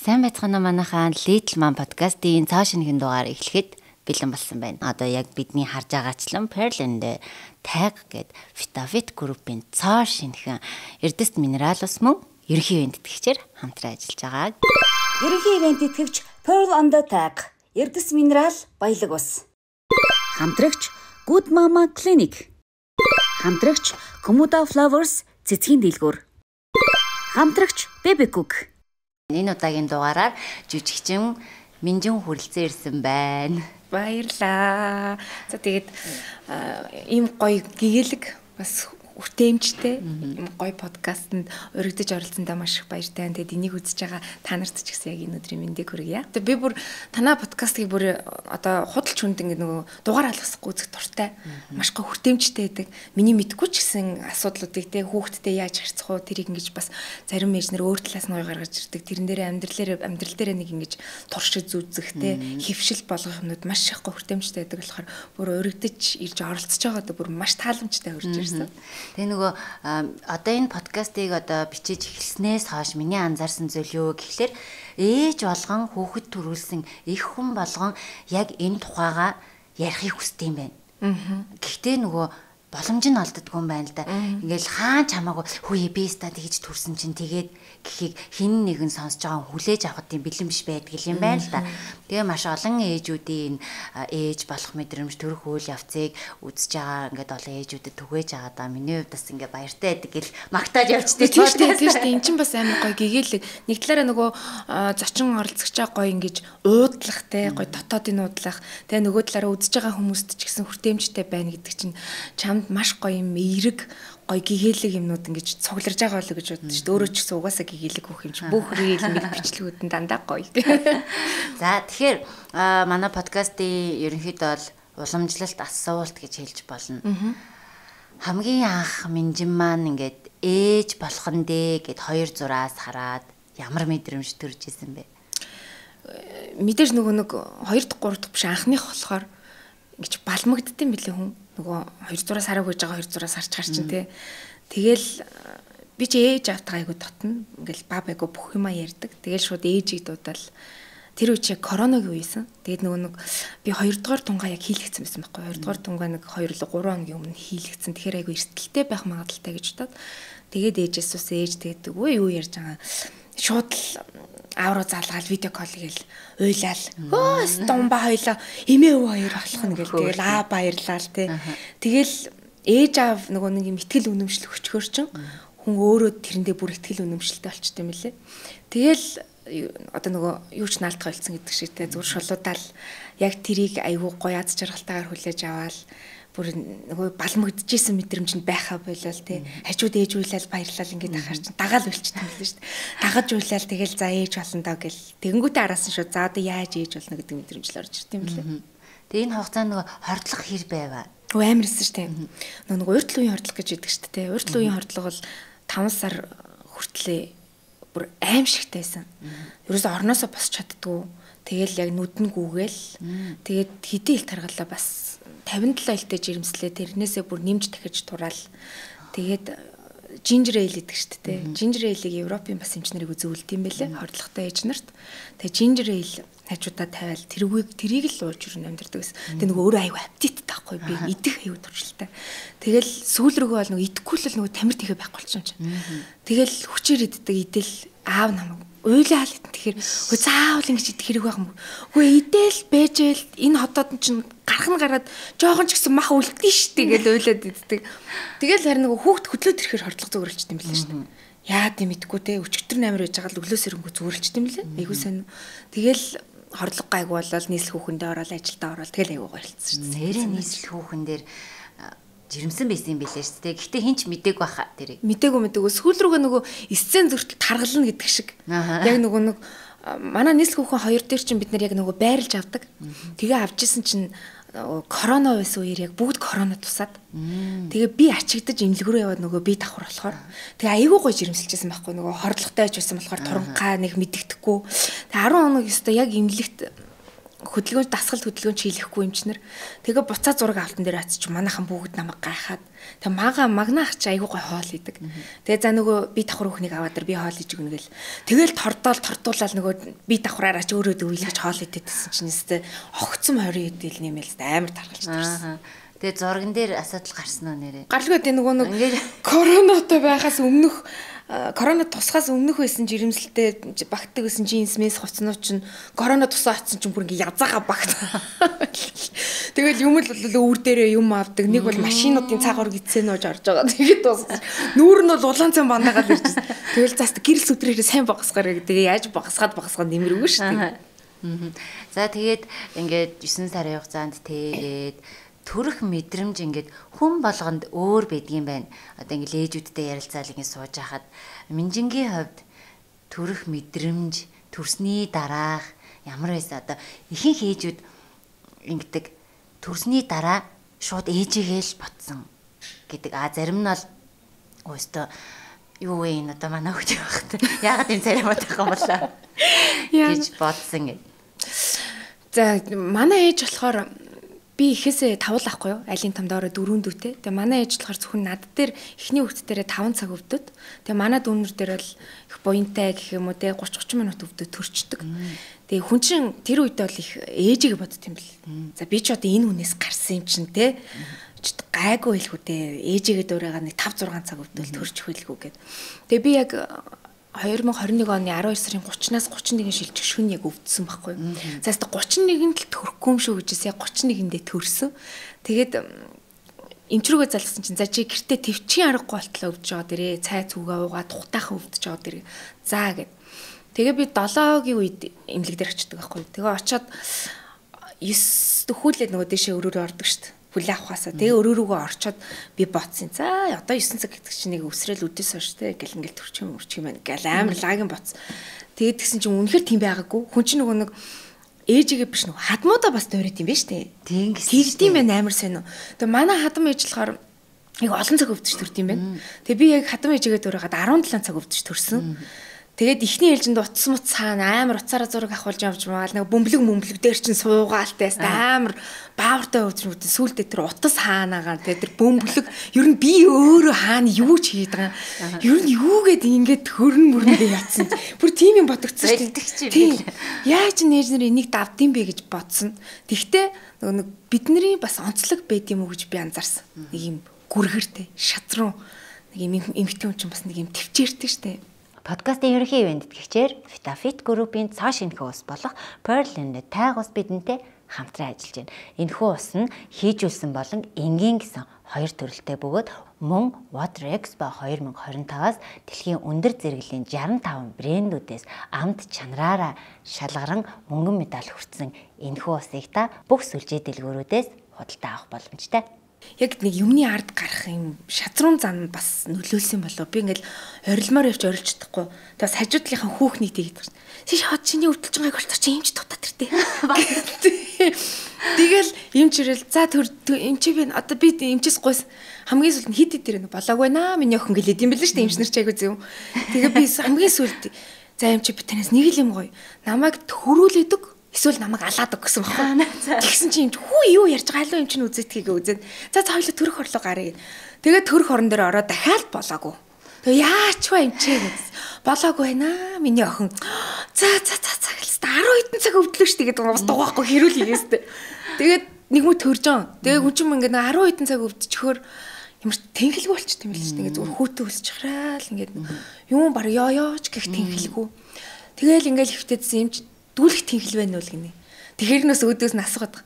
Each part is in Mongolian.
Сайн байцгаана манайхаа Little Man podcast-ийн цаа шинэхэн дугаар эхлэхэд бэлэн болсон байна. Одоо яг бидний харж байгаачлан Pearl and Tag гээд Vitafit Group-ийн цаа шинэхэн эрдэст минералус мөн ерөнхий ивент тэтгэгчээр хамтран ажиллаж байгаа. Ерөнхий ивент тэтгэгч Pearl and Tag, эрдэс минерал баялаг ус. Хамтрагч Good Mama Clinic. Хамтрагч Komoda Flowers цэцгийн дэлгүүр. Хамтрагч Baby Cook. Энэ удаагийн дугаараар жүжигчин Минжин хүрэлцэн ирсэн байна. Баярлаа. За тэгээд ийм гоё гэгээлэг бас хүртээмжтэй ийм гоё подкастэнд өргөдөж оролцсондоо маш их баяртай. Тэгээд энийг үзэж байгаа та нарт ч гэсэн яг энэ өдрийн мэндийг хүргье. Тэгээд би бүр танаа подкастыг бүр одоо худалч хүнд ингэ нөгөө дугаар алгасахгүй үзэх дуртай. Маш гоё хүртээмжтэй байдаг. Миний мэдгүй ч гэсэн асуудлуудыг те хүүхдтэй яаж харьцах уу тэрийг ингэж бас зарим мэжнэр өөр талаас нь гоё гаргаж ирдэг. Тэрэн дээрээ амьдрал дээрээ нэг ингэж туршиж зүзэх те хөвшил болгох юмнууд маш их гоё хүртээмжтэй байдаг болохоор бүр өргөдөж ирж оролцож байгаадаа бүр маш тааламжтай хурж ирсэн. Тэгээ нөгөө одоо энэ подкастыг одоо бичиж эхэлснээс хойш миний анзаарсан зүйл юу гэхлээр ээж болгон хүүхэд төрүүлсэн их хүн болгон яг энэ тухайга ярихыг хүсдэг юм байна. Гэхдээ нөгөө боломж нь олддгүй юм байна л да. Ингээл хаан чамаагүй хөөе би ста тэгж төрсэн чинь тэгээд гэхийг хин нэгэн сонсож байгаа хүлээж авах тийм бэлэн биш байдаг юм байна л да. Тэгээ маш олон ээжүүдийн ээж болох мэдрэмж төрөх үйл явцыг үзэж байгаа ингээд олон ээжүүдэд түгээж байгаа да. Миний хувьд бас ингээд баяртай байдаг гэл магтааж явжтэй. Тийм шүү дээ. Эн чинь бас амар гоё гэгээлэг. Нэг талаараа нөгөө зочин оролцогчаа гоё ингэж уудлах те гоё дотоодын уудлах. Тэгээ нөгөө талаараа үзэж байгаа хүмүүст ч гэсэн хүртээмжтэй байна гэдэг чинь чамд маш гоё юм эерэг гоё гэгээлэг юмнууд ингэж цугларж байгаа болоо гэж боддоо шүү дээ. Өөрөө ч гэсэн угаасаа гэгээлэг хөөх юм чи бүх гэгээлэг бичлэгүүд нь дандаа гоё. За тэгэхээр манай подкастын ерөнхийдөө бол уламжлалт асуулт гэж хэлж болно. Хамгийн анх Минжин маань ингээд ээж болгон дээ гэд хоёр зураас хараад ямар мэдрэмж төрж исэн бэ? Мэдээж нөгөө нэг 2 дахь 3 дахь биш анхных болохоор ингэж балмагддсан билээ хүн. Нөгөө 2 зураас хараг гэж байгаа 2 зураас харж чинь те. Тэгэл би ч ээж автгаа айгу дотно. Ингээл баб айгу бүх юма ярьдаг. Тэгэл шууд ээжийг дуудаал. Тэр үе чи коронагийн үесэн. Тэгээд нөгөө нэг би 2 дугаар тунгаа яг хийлгэсэн байсан байхгүй. 2 дугаар тунгаа нэг 2 л 3 хоногийн өмнө хийлгэсэн. Тэгэхээр айгу эрсдэлтэй байх магадaltaй гэж бодоод тэгээд ээжээс ус ээж тэгээд үгүй юу ярьж байгаа. Шууд л авруу залгаал видео колл гээл уйлал. Хөөс думба хоёлоо эмээ өвөө хоёр болох нь гээл тэгэл баярлаа л те. Тэгэл ээж аав нөгөө нэг юм ихтгэл үнэмшил өчгөр чин хүн өөрөө тэрэндээ бүр ихтгэл үнэмшилтэй болчтой юм лээ. Тэгэл одоо нөгөө юу ч наалтах ойлцсон гэдэг шиг те зүр шулуудаал яг тэрийг айгүй гоё аз жаргалтайгаар хүлээж аваад бүр нөгөө балмагдчихсэн мэдрэмж нь байхаа болол те хажууд ээж уйлал баярлал ингээд ахаар чинь дагаал үлчтэй юм л шүү дээ. Дагаж уйлал тэгэл за ээж болно доо гэл тэгэнгүүтээ араасан шүү. За одоо яаж ээж болно гэдэг мэдрэмжл орж ирт юм лээ. Тэгээ энэ хугацаанд нөгөө хордлох хэр байваа. Амарсан шүү дээ. Нөгөө урьд үеийн хордлого гэж яддаг шүү дээ. Урьд үеийн хордлого бол 5 сар хүртлээ бүр аимшигтай байсан. Ерөөсө орноосоо босч чаддгүй. Тэгэл яг нүдэн гүгээл. Тэгээд хэдийн ил таргалаа бас 57 илтэй жирэмслээ. Тэрнээсээ бүр нэмж дахиж тураал. Тэгээд ginger ale гэдэг шүү дээ. Ginger ale-ийг Европын бас эмчнэрийг зөвлөд юм байлээ. Хордлоготой ээж нарт. Тэгээд ginger ale хажуудаа тавиал тэрийг л ууж өрн амьдэрдэг гэсэн. Тэгээ нөгөө өөрөө аюу аппетиттэй байхгүй би идэх аюу туршилтай. Тэгэл сүүл рүүгээ бол нөгөө идэхгүй л нөгөө тамир тэхэ байхгүй болчихсон чинь. Тэгэл хүчээр иддэг идэл аав намайг уйлаа л тэгэхээр үгүй заавал ингэж идэх хэрэг байх юм. Үгүй идэл бэжэл энэ хотод чинь гарах нь гараад жоохон ч гэсэн мах үлдэн штэ гэж уйлаад иддэг. Тэгэл харин нөгөө хүүхд хөдлөөд ирэхээр хордлого зүгөрлжт юм билээ штэ. Яа гэм мэдгүй те өчигдөр амир байж байгаа л өглөөс ирэнгүү зүгөрлжт юм лээ. Айгуу сайн. Тэгэл хордлого гайг болол нийслэл хүүхэндээ ороод ажилдаа ороод тэгэл айгуу гойлцсон шүү дээ. Нэрээ нийслэл хүүхэн дээр жирэмсэн байсан юм билээ шүү дээ. Гэхдээ хинч мдэг баха тэрийг. Мдэггүй сүүл рүүгээ нөгөө сцен зөртөл таргална гэдэг шиг. Яг нөгөө нэг манай нийслэл хүүхэн хоёр дээр чинь бид нар яг нөгөө байрлж авдаг. Тэгээ авчихсан чинь корона байсан үеэр яг бүгд корона тусаад. Тэгээ би ачигдаж имлэг рүү яваад нөгөө би давхар болохоор. Тэгээ айгүй гоё жирэмсэлжсэн байхгүй нөгөө хордлоготой байж байсан болохоор туранхаа нэг мэддэхгүй. Тэгээ 10 хоног өстө яг имлэгт хөдөлгөөн дасгал хөдөлгөөн хийлэхгүй юм чинэр. Тэгээ буцаа зураг автан дээр очиж манайхан бүгд намайг гайхаад. Тэгээ магнаах чи айгуу гой хоол идэг. Тэгээ за нөгөө би давхар хүүхнийг аваад би хоол иж өгнө гэл. Тэгэл тортуулаад нөгөө би давхраараа ч өөрөө дөвлөж хоол идэдсэн чинь нэстэ огцом 20 идэл нэмэл амар тархалж тарсан. Тэгээ зурган дээр асуудал гарсан уу нэрээ? Гаралгүй дээ нөгөө нэг коронатой байхаас өмнөх корона тусгаас өмнөх байсан жирэмслэлтэй багтдаг байсан джинс мэс хувцснууд чинь корона тусаа очсон чинь бүр ингээ язаага багт. Тэгэл юм л өвөр дээрээ юм авдаг. Нэг бол машинуудын цаг орг эцэнөөж орж байгаа. Тэгээд дууссан. Нүүр нь бол улаан цан бандагаад ирж байсан. Тэгэл зааст гэрэл сүтрээрээ сайн багасгаарэ гэдэг. Яаж багасгаад нэмэргүй шүү дээ. За тэгээд ингээд 9 сарын хугацаанд тэгээд төрөх мэдрэмж ингээд хүн болгонд өөр байдгийм байна. Одоо ингээд ээжүүдтэй ярилцаал ингээд сууж хахад Минжингийн хувьд төрөх мэдрэмж төрсний дараах ямар байсан одоо ихэнх ээжүүд ингэдэг төрсний дараа шууд ээжигээ л ботсон гэдэг. Зарим нь бол өөстөө юу вэ энэ одоо манай хөгж байхад яагаад энэ царай бодох юм болоо гэж бодсон гэдэг. За манай ээж болохоор би ихээсээ тавал ахгүй юу? Алийн тамдаараа 4 дүүтэй. Тэгээ манай ээж болохоор зөвхөн над дээр эхний хүүхд дээрээ 5 цаг өвдөд. Тэгээ манай дүүнэр дээр бол их буянтай гэх юм уу те 30 минут өвдөд төрчдөг. Тэгээ хүн чинь тэр үед бол их ээжийг бодд юм бэл. За би ч одоо энэ хүнээс гарсан юм чинь те. Ч гайгүй хэлгүй те. Ээжигээ дөөрөөгөө нэг 5 6 цаг өвдөл төрчих байлгүй гэд. Тэгээ би яг 2021 оны 12 сарын 30-наас 31 шилжих шөнө яг өвдсөн байхгүй. За хэвээ 31-нд л төрөхгүй юм шүү гэжээс яг 31-ндээ төрсөн. Тэгээд эмчрүүгээ залгасан чинь за чи гэртээ төвчийн аргагүй болтлоо өвдөж байгаа дэрээ. Цай цүгээ уугаад тухтайхан өвдөж байгаа дэрээ. За гэд. Тэгээ би 7-гийн үед эмнэлэг дээр очдөг байхгүй. Тэгээ очиод 9 дөхүүлээд нөгөө дэшээ өрөөрөө ордог шүү дээ. Хүлээ авахаасаа тэгээ өрөөрөөгөө орчоод би ботсон. За одоо 9 цаг гэдэг чинь нэг өсрэл үдээс хойш те гэл ингээл төрчих юм байна. Гэл амар лагийн боц. Тэгээд тэгсэн чинь үнэхээр тийм байгаагүй. Хүн чинь нөгөө нэг ээжигээ биш нөгөө хадмуудаа бас дөрөөд юм байна штэ. Тэгдэм байна амар сонио. Тэгээ манай хадам ээж болохоор яг олон цаг өвдөж төрд юм байна. Тэгээ би яг хадам ээжигээ дөрөөгаад 17 цаг өвдөж төрсөн. Тэгээд ихний ээлжинд утас мут цаана амар уцаараа зураг авахулж явж маал нэг бөмбөлөг дээр чинь суугаалтай амар баавартай өвдөж сүулдэ тэр утас хаанаага тэр бөмбөлөг ер нь би өөрөө хаана юу ч хийдэг юм. Ер нь юугээд ингээд хөрн мөрнөдөө ятсан. Бүр тийм юм бодогдсон шүү дээ. Яаж нээж нар энийг давдсан бэ гэж бодсон. Тэгтээ нэг бидний бас онцлог байд юм уу гэж би анзаарсан. Нэг юм гүргэртэй шатруу нэг юм эмхтэн хүн чинь бас нэг юм төвчээртэй шүү дээ. Подкастын ерөнхий ивент тэтгэгчээр Vitafit Group-ийн цоо шинэхэн ус болох Pearl and Tag ус бидэнтэй хамтран ажиллаж байна. Энэхүү ус нь хийжүүлсэн болон энгийн гэсэн хоёр төрөлтэй бөгөөд мөн Water Expo 2025-аас дэлхийн өндөр зэрэглэлийн 65 брэндүүдээс амт чанараараа шалгаран мөнгөн медаль хүртсэн энэхүү усыг та бүх сүлжээ дэлгүүрүүдээс худалдаа авах боломжтой. Яг нэг юмны ард гарах юм шатрун зан бас нөлөөлсөн болов. Би ингээл орилмоор явж орилж чадахгүй. Тэгээс хажуудлынхаа хүүхнийг тэгээд байна. Чи шууд чиний өвдөлж байгааг болтор чи эмч дутаад иртээ. Тэгэл эмч ирэл за эмч би одоо би эмчээс гойс хамгийн сүүлд хит дээр болоог байна. Миний охин гэлээд юм бэл шүү дээ. Эмч нар ч айгу зөв. Тэгээ би хамгийн сүүлд за эмч би танаас нэг л юм гоё. Намайг төрүүлээдэг. Эсвэл намайг алаад өг гэсэн баггүй. Тэгсэн чинь хүү юу ярьж байгаа халуун юм чинь үзэдгийг үзээд. За хоёулаа төрөх орлого гарыг. Тэгээд төрөх орон дээр ороод дахиад болоогүй. Тэгээ яач вэ юм чи гэсэн. Болоогүй байна миний охин. За гэлээ 10 хэдэн цаг өвдлөө ш тэгээд бас дугаахгүй хэрүүл хийгээстэй. Тэгээд нэг мө төржөн. Тэгээ хүн чинь ингээд 10 хэдэн цаг өвдчихөөр ямар тэнхэлгүй болчих юм л ш. Тэгээд зүгээр хүүтэ үлсэж храал ингээд юм баг ёёч гэх тэнхэлгүй. Тэгээл ингээд хөвтөдсөн юм чи дүүлэх тэнхэл байна уу гинэ. Тэгэхэрнээс өөдөөс нь асуугаад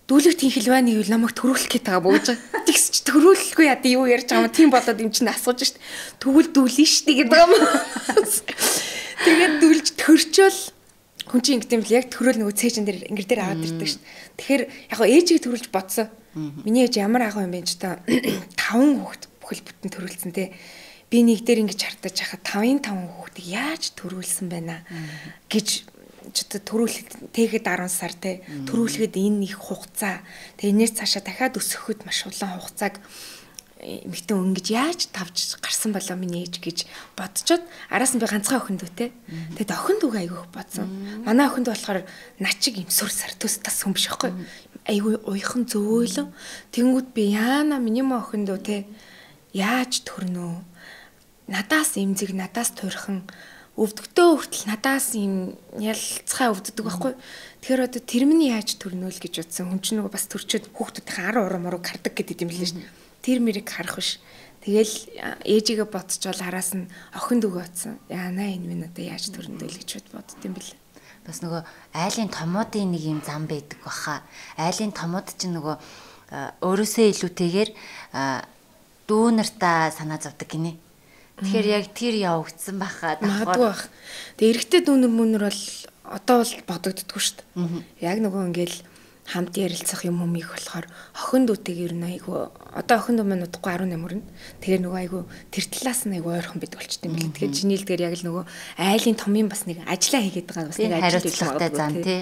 дүүлэх тэнхэл байна юу намайг төрүүлэх гээд байгаа бууж байгаа. Тэгс чи төрүүлэхгүй яа юу ярьж байгаа юм тийм болоод юм чинь асууж шít. Тэгвэл дүүлэн шít гэдэг юм. Тэгээд дүүлж төрчөөл хүн чинь ингэдэм л яг төрөөл нөгөө цээжин дээр ингэр дээр аваад ирдэг шít. Тэгэхээр яг гоо ээжийг төрүүлж бодсон. Миний ээж ямар агуу юм бэ ч та 5 хүүхэд бүхэл бүтэн төрүүлсэн те. Би нэг дээр ингэж хартаж хахад 5 хүүхдийг яаж төрүүлсэн байна гэж төрүүлэхэд тэгээд 10 сар те төрүүлэхэд энэ их хугацаа. Тэгээ энэс цаашаа дахиад өсөхөд маш улаан хугацааг эмэгтэй ингэж яаж тавж гарсан болоо миний ээж гэж бодцоод араас нь би ганцхан охин дүү те. Тэгээд охин дүүгээ айгүйх бодсон. Манай охин дүү болохоор начиг юм сүр сар төс тас хүн биш байхгүй. Айгүй уйхан зөөлөн. Тэнгүүд би яана миний охин дүү те. Яаж төрнөө? Надаас имзэг, надаас туйрхан өвдөгтөө хүртэл надаас юм ялцхай өвддөг байхгүй. Тэгэхээр одоо тэр минь яаж төрнөө л гэж утсан. Хүн чинь нөгөө бас төрчөөд хүүхдүүдийн 10 урам гардаг гэдэг юм л шүү дээ. Тэр мэрийг харах биш. Тэгэл ээжигээ бодцоол араас нь охин дүүгээ утсан. Яана энэ минь одоо яаж төрөндөө л гэж боддсон бэл. Бас нөгөө айлын томоодын нэг юм зам байдаг баха. Айлын томоод чинь нөгөө өөрөөсөө илүүтэйгээр дүү нартаа санаа зовдөг гинэ. Тэгэхээр яг тэр явагдсан баха. Магадгүй бах. Тэгээ эрэгтэй дүүнэр мөнөр бол одоо бол бодогддгүй шүү дээ. Яг нөгөө ингээл хамт ярилцах юм их болохоор охин дүүтэйг ер нь айгу одоо охин дүү маань удахгүй 18 хүрнэ. Тэгээ нөгөө айгу тэр талаас нь айгу ойрхон бид болчтой юм бэл. Тэгэхээр жинэлдгээр яг л нөгөө айлын томын бас нэг ажиллаа хийгээд байгаа бас нэг хариуцлагатай зам тий.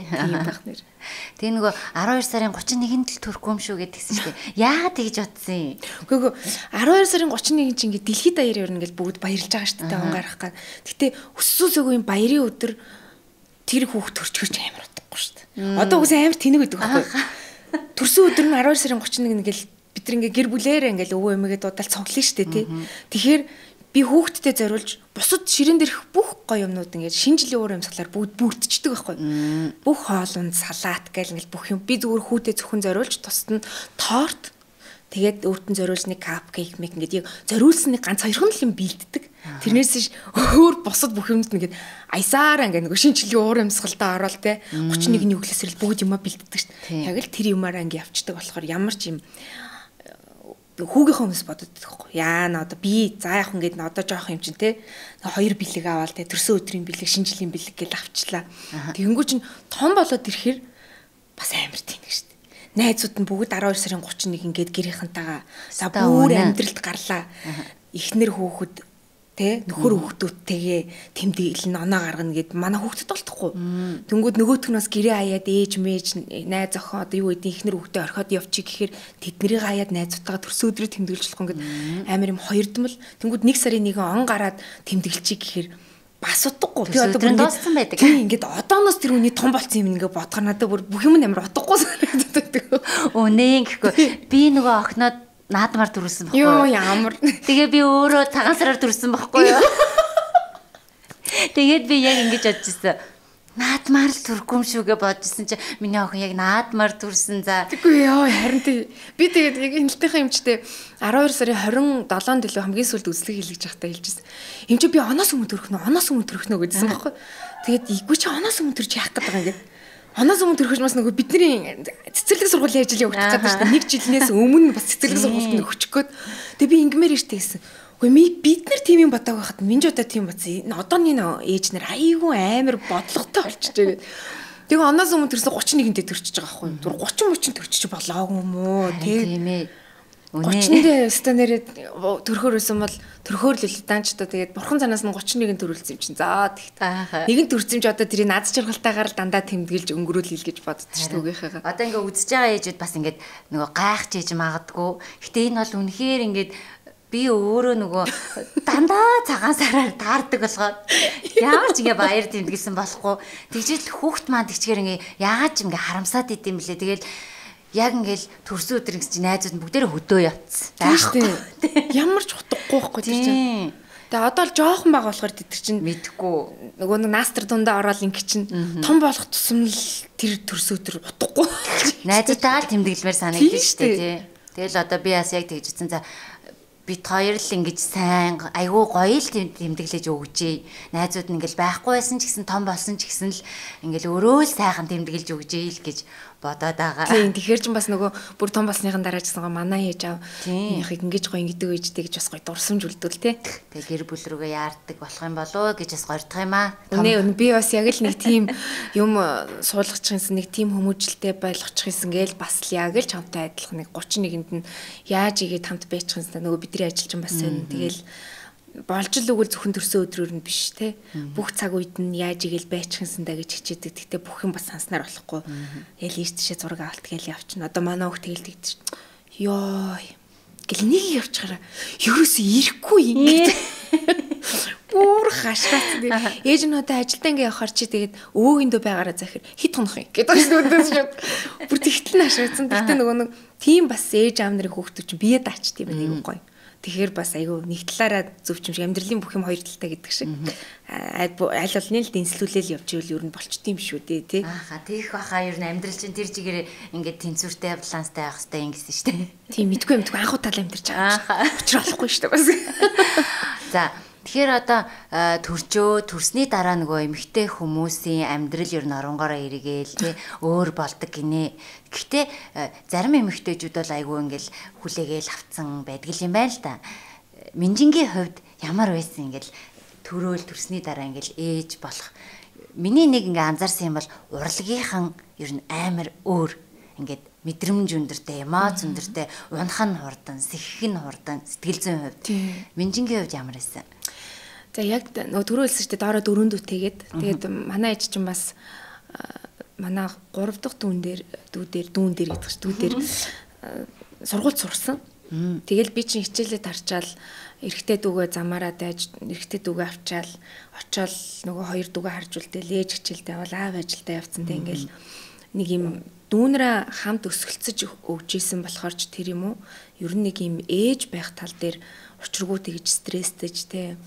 Тэгээ нөгөө 12 сарын 31-нд л төрөхгүй юм шүү гэдгийгсэн шүү дээ. Яагаад тэгж бодсон юм? Үгүй 12 сарын 31-нд чинь ингээд дэлхийд даяар ер нь ингээд бүгд баярлж байгаа шүү дээ онгарах гад. Гэтэ өссөөсөөгүй юм баярын өдөр тэр хүүхд төрчихөж амар утгагүй шүү дээ. Одоо үгүй амар тэнэг гэдэг байхгүй. Төрсөн өдөр нь 12 сарын 31 ингээл бид нар ингээ гэр бүлээрээ ингээл өвөө эмээгээ дуудаал цуглана шүү дээ тий. Тэгэхээр би хүүхдтэй зориулж бусад ширээн дээрх бүх гоё юмнууд ингээд шинэ жилийн өөр юмсгалаар бүгд бүрдчихдэг байхгүй. Бүх хоолунд салаат гэл ингээл бүх юм би зүгээр хүүтэй зөвхөн зориулж тусад нь торт тэгээд өөртөө зориулж нэг капкейк мэг ингээд яг зориулсан нэг ганц хоёрхан л юм бэлддэг. Тэрнээс өөр бусад бүх юмд ингээд аясаараа ингээд нэг шинэ жилийн уур амьсгалдаа ороод те 31-ний өглөөсөрл бүгд юмаа бэлддэг шүү дээ. Яг л тэр юмараа ингээд явцдаг болохоор ямар ч юм хүүгийнхээ хүмүүс боддог байхгүй. Яана одоо би за яг ингээд одоо жоох юм чинь те хоёр бэлэг аваал те төрсөн өдрийн бэлэг шинэ жилийн бэлэг гэж авчлаа. Тэгэнгүүт чинь том болоод ирэхээр бас амар тэнэг шүү дээ. Найзууд нь бүгд 12 сарын 31 ингээд гэрийнхэнтэйгээ за бүр амьдралд гарлаа. Эхнэр хүүхэд тэ нөхөр хүүхдүүдтэйгээ тэмдэглэн оноо гаргана гэд манай хүүхдэд болтохгүй. Тэнгүүд нөгөөх нь бас гэрээ хаяад ээж мэж найз охин одоо юу гэдэг эхнэр хүүхдээ орхиод явчих гэхээр тэднийг хаяад найзуудтайгаа төрсөн өдрөө тэмдэглэж болохгүй гэд амар юм хоёрдмал. Тэнгүүд 1 сарын 1 он гараад тэмдэглэчих гэхээр бас утгагүй. Би одоо бүр дууссан байдаг. Тийм ингээд одооноос тэр үний том болцсон юм ингээ бодохоор надад бүр бүх юм амар утгагүй санагддаг. Үнэн гэхгүй. Би нөгөө охиноод наадмаар төрүүлсэн байхгүй юу? Йоо ямар. Тэгээ би өөрөө тагаасраар төрүүлсэн байхгүй юу? Тэгээд би яг ингэж бодчихсон. Наадмаар л төрөхгүй юм шүүгээ бодчихсон чи миний охин яг наадмаар төрсэн за. Тэггүй яа харин би тэгээд яг хяналтынхаа эмчтэй 12 сарын 27-нд илүү хамгийн сүүлд үзлэг хийлгэж байхдаа хэлжсэн. Эм чи би оноос өмнө төрөх нөө оноос өмнө төрөх нөө гэдсэн байхгүй. Тэгээд иггүй чи оноос өмнө төрж яах гэдэг юм ингээд. Оноос өмнө төрөхөж бас нөгөө бидний цэцэрлэг сургуулийн ажил явагдах гэдэг чинь нэг жилнээс өмнө бас цэцэрлэг сургуульд өгчих гээд тэгээ би ингмээр штэ гэсэн. Үгүй бид нар тийм юм бодог байхад минь одоо тийм бац. Одооний ээж нар айгүй амар бодлоготой болчихжээ гэдэг. Тэгээ оноос өмнө төрсөн 31-нд төрчихөж байгаа байхгүй. Түр 30 төрчих болоогүй юм уу тийм ээ. 30-нд стандарт төрөхөр байсан бол төрөхөр л даанчдаа тэгээд бурхан занаас нь 31-нд төрүүлсэн юм чинь. За тэгтээ. Нэгэн төрсөн ч одоо тэрийг наз жаргалтайгаар л дандаа тэмдэглэж өнгөрөөлөл гэж боддог шүү дээ үгийнхээгээ. Одоо ингээ үзэж байгаа ээжүүд бас ингээд нөгөө гайхаж ээж магадгүй. Гэтэ энэ бол үнэхээр ингээд би өөрөө нөгөө дандаа цагаан сараар таардаг болгоод ямар ч ингээ баяр тэмдэглэсэн болохгүй. Тэгжэл хүүхд маань тэгчгээр ингээ яагаад ч ингээ харамсаад идэм блэ. Тэгэл яг ингээл төрсөн өдөр гэж найзууд бүгдээрээ хөдөө явцсан. Байхгүй. Ямар ч утгагүй байхгүй тэр чинь. Тэгээ одоо л жоохон байгаа болохоор тэр чинь мэдхгүй. Нөгөө нэг наастар дундаа ороод ингээч чинь том болох тусам л тэр төрсөн өдөр утгагүй. Найзуудаа тэмдэглэмээр санагдаж штэ тий. Тэгэл одоо би бас яг тэгж утсан. За бид хоёр л ингэж сайн айгүй гоё л тэмдэглэж өгчээ. Найзууд нь ингээл байхгүй байсан ч гэсэн том болсон ч гэсэн л ингээл өөрөө л сайхан тэмдэглэж өгчээ л гэж бодоод байгаа. Тийм тэгэхээр ч бас нөгөө бүр том болсныхан дараа ч гэсэн манай ээж аав яхийг ингэж гоё ингэдэг ээжтэй гэж бас гоё дурсамж үлдвэл те. Тэгээ гэр бүл рүүгээ яардаг болох юм болоо гэж бас гордох юм аа. Үнэ би бас яг л нэг тийм юм суулгачихсан нэг тийм хүмүүжлтэй байлгачихсан гээл бас л яг л чамтай адилхан нэг 31-нд нь яаж игээд хамт байчихсан нөгөө бидний ажилчин бас байна. Тэгэл болж л үгүй зөвхөн төрсөн өдрөөр нь биш те бүх цаг үед нь яаж игээл байчихсандаа гэж хичээдэг. Тэгтээ бүх юм бас санснаар болохгүй. Ял ийш тийшээ зураг авалт гээл явчихна. Одоо манай хүүхд тэгэл тэгдэж ёо Гэл нэг явчихараа ерөөсөө ирэхгүй ингэж. Бүр хашгирсан. Ээж нь одоо ажилдаа ингээ явахаар чи тэгээд өвөөгийн дөө байгаараа захир хит хонох юм гэдэг өдөөс шууд. Бүр тэгтэл нь хашгирсан. Тэгтээ нөгөө нэг тийм бас ээж аав нарын хүүхдүүд чинь бие даачт юм айгүй гоё. Тэгэхээр бас айгүй нэг талаараа зөвчмш амьдралын бүх юм хоёр талтай гэдэг шиг. Аль болны л дэнслүүлэл явж ивэл ер нь болчт юм шүү дээ тий. Ааха тийх баха ер нь амьдрал чинь тэр чигээр ингээд тэнцвэртэй баланстай байх хэрэгтэй ингэсэн шүү дээ. Тийм мэдгүй анхуу тал амьдарч байгаа. Учир олохгүй шүү дээ бас. За тэгэхээр одоо төрсний дараа нөгөө эмэгтэй хүмүүсийн амьдрал ер нь оронгороо эргээл тий өөр болдог гинэ. Гэхдээ зарим эмэгтэйчүүд бол айгүй ингээл хүлээгээл авцсан байдаг юм байна л да. Минжингийн хувьд ямар байсан ингээл төрсний дараа ингээл ээж болох. Миний нэг ингээ анзаарсан юм бол урлагийнхан ер нь амар өөр ингээд мэдрэмж өндөртэй, эмоц өндөртэй, унах нь хурдан, сэхэх нь хурдан, сэтгэл зүйн хувьд. Минжингийн хувьд ямар байсан? За яг нөгөө төрөөлсөн шүү дээ доороо 4 дүүтэйгээд тэгээд манай ээж чинь бас манай 3 дахь дүүн дээр гэдэг чинь дүү дээр сургууль сурсан. Тэгэл би чинь хичээлээ тарчаал эрэгтэй дүүгээ замаараа дайж эрэгтэй дүүгээ авчаал очиол нөгөө 2 дүүгээ харж үлдээл ээж хичээлдээ бол аав ажилдаа явцсан тэ ингээл нэг юм дүүнрээ хамт өсгөлцөж өгчээсэн болохоор ч тэр юм уу ер нь нэг юм ээж байх тал дээр учиргүй тэгж стресстэйж тэ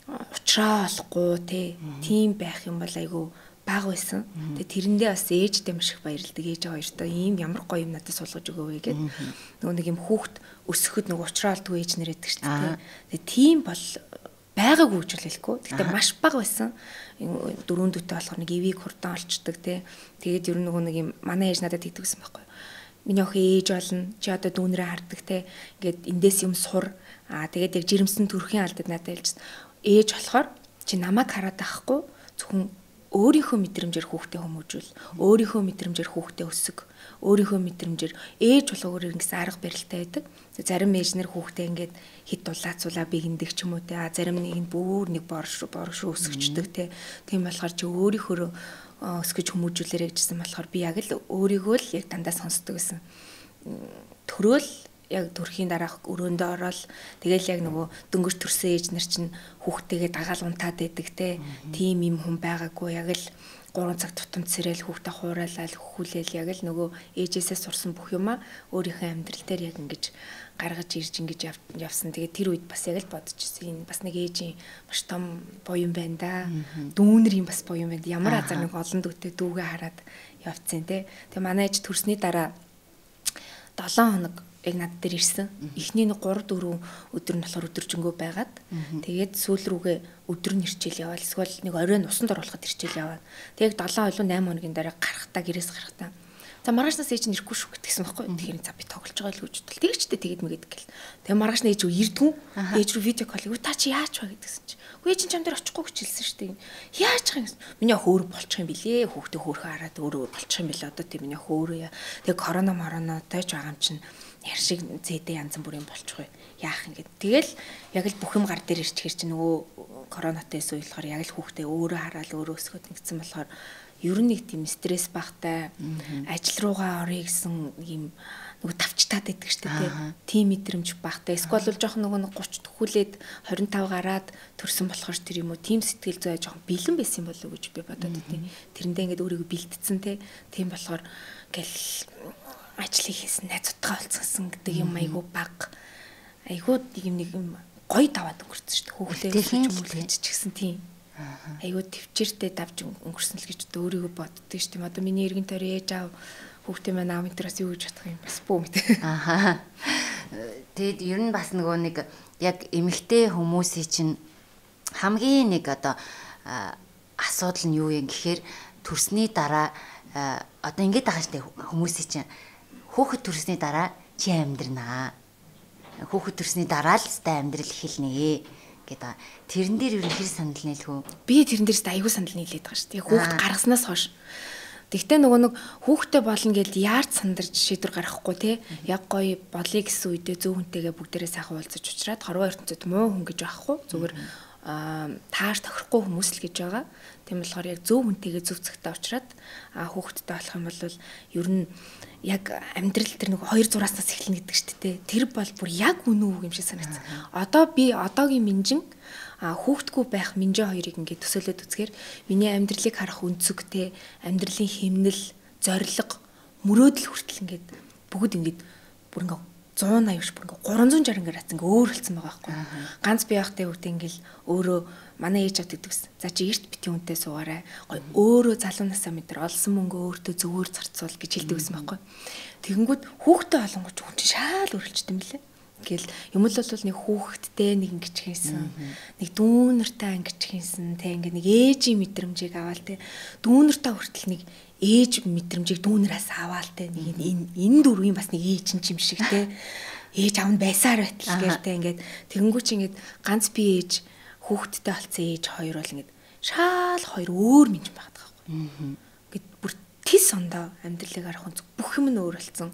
уучраа олохгүй тийм байх юм бол айгүй бага байсан. Тэгээ тэрэндээ бас ээжтэй маш их баярлдаг. Ээж хоёртой ийм ямар гоё юм надад суулгаж өгөөе гэд. Нөгөө нэг юм хүүхд өсөхөд нөгөө уучраа олдгүй ээж нэр байдаг шүү дээ. Тэгээ тийм бол байгаагүй гэж хэлэхгүй. Гэхдээ маш бага байсан. 4 дүүтэй болохоор нэг ивийг хурдан олчдаг те. Тэгээд ер нь нөгөө нэг юм манай ээж надад тэгдэгсэн байхгүй. Миний охин ээж болно. Чи одоо дүүнрээ хардаг те. Ингээд эндээс юм сур. Тэгээд яг жирэмсэн төрхийн алдад надад хэлжсэн. Ээж болохоор чи намайг хараад байхгүй зөвхөн өөрийнхөө мэдрэмжээр хүүхдээ хүмүүжүүл, өөрийнхөө мэдрэмжээр хүүхдээ өсөг, өөрийнхөө мэдрэмжээр ээж болгоор ингэсэн арга барилтай байдаг. Зарим ээжнэр хүүхдээ ингээд хит дулаацуулаа бигэндэг ч юм уу те. Зарим нэг нь бүр нэг борш өсгөждөг те. Тийм болохоор чи өөрийнхөө өсгөж хүмүүжүүлээрэй гэжсэн болохоор би яг л өөрийгөө л яг дандаа сонсдог гэсэн. Төрөөл яг төрхийн дараах өрөөндөө ороод тэгэл яг нөгөө дөнгөж төрсөн ээж нар чинь хүүхдтэйгээ дагаал унтаад байдаг те. Тийм юм хүн байгаагүй яг л 3 цаг тутамд сэрэл хүүхдээ хуурайлал хөхүүлээл яг л нөгөө ээжээсээ сурсан бүх юмаа өөрийнхөө амьдрал дээр яг ингэж гаргаж ирж ингэж явсан. Тэгээд тэр үед бас яг л бодож ирсэн. Энэ бас нэг ээжийн маш том буян байна да. Дүүнэр юм бас буян байна. Ямар азар нэг олон дүүтэй дүүгээ хараад явцсан те. Тэгээ манай ээж төрсний дараа 7 хоног яг над дээр ирсэн. Эхний нэг 3-4 өдөр нь болохоор өдөржингөө байгаад тэгээд сүүл рүүгээ өдөр нь ирчээл яваал. Эсвэл нэг оройн усанд оруулахад ирчээл яваа. Тэгээд 7 7 8 хоногийн дараа гарахтаа гэрээс гарахтаа. За маргаашнаас ээж нь ирэхгүй шүү гэтгсэн байхгүй. Тэгэхээр за би тоглож байгаа л гэж бодлоо. Тэгчтэй тэгээд мэгэдэг гэл. Тэгээд маргааш нь ээж рүү ирдгүү. Ээж рүү видео колл. Та чи яаж ба гэдгсэн чи. Ээж нь чам дээр очихгүй гэж хэлсэн шүү дээ. Яаж байгаа юм. Миний хөөр болчих юм билээ. Хүүхдээ хөөрхөн хараад өөрөө болчих юм билээ. Одоо тийм миний хөөрөө. Тэгээд коронавитой ч байгаа юм чинь яар шиг зэдэ янз бүрийн болчихгүй. Яах юм гээд. Тэгэл яг л бүх юм гар дээр ирчихэр чи нөгөө коронавитой эсвэл болохоор яг л хүүхдээ өөрөө хараад өөрөө өсгöd нэгдсэн болохоор ер нь нэг тийм стресс багтай ажил руугаа орё гэсэн юм нөгөө тавчтаад байдаг шүү дээ тийм мэдрэмж багтай эсвэл бол жоох нөгөө 30 төхүүлээд 25 гараад төрсөн болохоор тэр юм уу тийм сэтгэл зүй жоох бэлэн байсан болов уу гэж би бодоод байдیں۔ Тэрэндээ ингээд өөрийгөө бэлтцсэн тийм болохоор гэл ажлыг хийсэн найзуудгаа олцсон гэдэг юм айгу баг айгу нэг юм гоё даваад өнгөрсөн шүү дээ хүүхдээ хүмүүлгэж ч гэсэн тийм айгуу төвчээртэй давж өнгөрсөн л гэж өөрийгөө боддөө шүү дээ. Одоо миний эргэн тойрон ээж аав хүүхдээ маань аав энтерээс юу гэж бодох юм бас бүү мэт. Ааха. Тэгэд ер нь бас нөгөө нэг яг эмэгтэй хүмүүсийн чинь хамгийн нэг одоо асуудал нь юу юм гэхээр төрсний дараа одоо ингэж байгаа шүү дээ хүмүүсийн чинь хүүхэд төрсний дараа чи амьдрнаа. Хүүхэд төрсний дараа л стай амьдрал эхэлнэ гэдэг. Тэрэн дээр ер нь хэр санал нийлэх үү? Би тэрэн дээрс аягүй санал нийлээд байгаа шүү дээ. Хүүхэд гаргаснаас хойш. Тэгтээ нөгөө нэг хүүхдтэй болно гэж яарч сандарч шийдвэр гаргахгүй те. Яг гоё болъё гэсэн үедээ зөв хүнтэйгээ бүгдээрээ сайхан уулзаж уулзраад хорвоо ертөнцид муу хүн гэж байхгүй. Зүгээр тааш тохирохгүй хүмүүс л гэж байгаа. Тийм болохоор яг зөв хүнтэйгээ зөв цагтаа уулзраад хүүхэдтэй болох юм бол ер нь яг амьдрал тэр нэг 2 зураснаас эхэлнэ гэдэг шүү дээ. Тэр бол бүр яг үнэн үг юм шиг санагдсан. Одоо би одоогийн минжин хүүхдгүй байх минжээ хоёрыг ингээд төсөөлөд үзэхээр миний амьдралыг харах өнцөг те амьдралын хэмнэл, зориг, мөрөөдөл хүртэл ингээд бүгд ингээд бүр ингээд 180 биш бүр ингээд 360 градус ингээд өөрчлөлтсөн байгаа байхгүй. Ганц би явахтай үгтэй ингээд өөрөө манай ээж авд гэдэгс. За чи эрт бити үнтэй суугаарай. Гой өөрөө залуу насаа мэдэр олсон мөнгө өөртөө зөвөр зарцуул гэж хэлдэг байсан байхгүй. Тэгэнгүүт хүүхдээ олонгоч хүн чинь шаал өөрчлөлт юм лээ. Ингээл юм л бол нэг хүүхэдтэй нэг ингэж хийсэн. Нэг дүүнэртэй ингэж хийсэн. Тэ ингээд нэг ээжийн мэдрэмжийг аваал тэ. Дүүнэртэй хүртэл нэг ээж мэдрэмжийг дүүнэраас аваал тэ. Нэг энэ дөрвийн бас нэг ээж юм шиг тэ. Ээж аав нь байсаар байтал гээл тэ ингээд тэгэнгүүт чи ингээд ганц би ээж хүүхэдтэй болсон ээж хоёр бол ингээд шаал хоёр өөр минж багт байхгүй. Гэт бүр тис ондоо амьдралыг харах өнцөг бүх юм нь өөр болсон.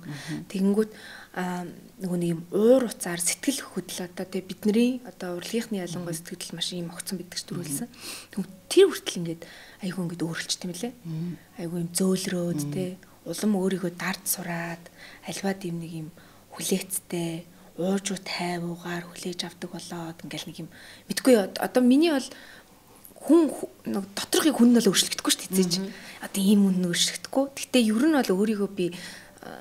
Тэгэнгүүт нөгөө нэг юм уур уцаар сэтгэл хөдлөл одоо тэгээ бидний одоо урлагийнхны ялангуяа сэтгэл маш юм огцон бидгч төрүүлсэн. Тэр хүртэл ингээд айгүй ингээд өөрчлөлт юм лээ. Айгүй юм зөөлрөөд тэ улам өөрийгөө дард сураад альваад юм нэг юм хүлээцтэй уужуу тайвуугаар хүлээж авдаг болоод ингээл нэг юм мэдгүй одоо миний бол хүн нэг доторхыг хүн нь л өөрчлөгдөхгүй шүү дээ эзэж. Одоо ийм хүн нь өөрчлөгдөхгүй. Гэхдээ ер нь бол өөрийгөө би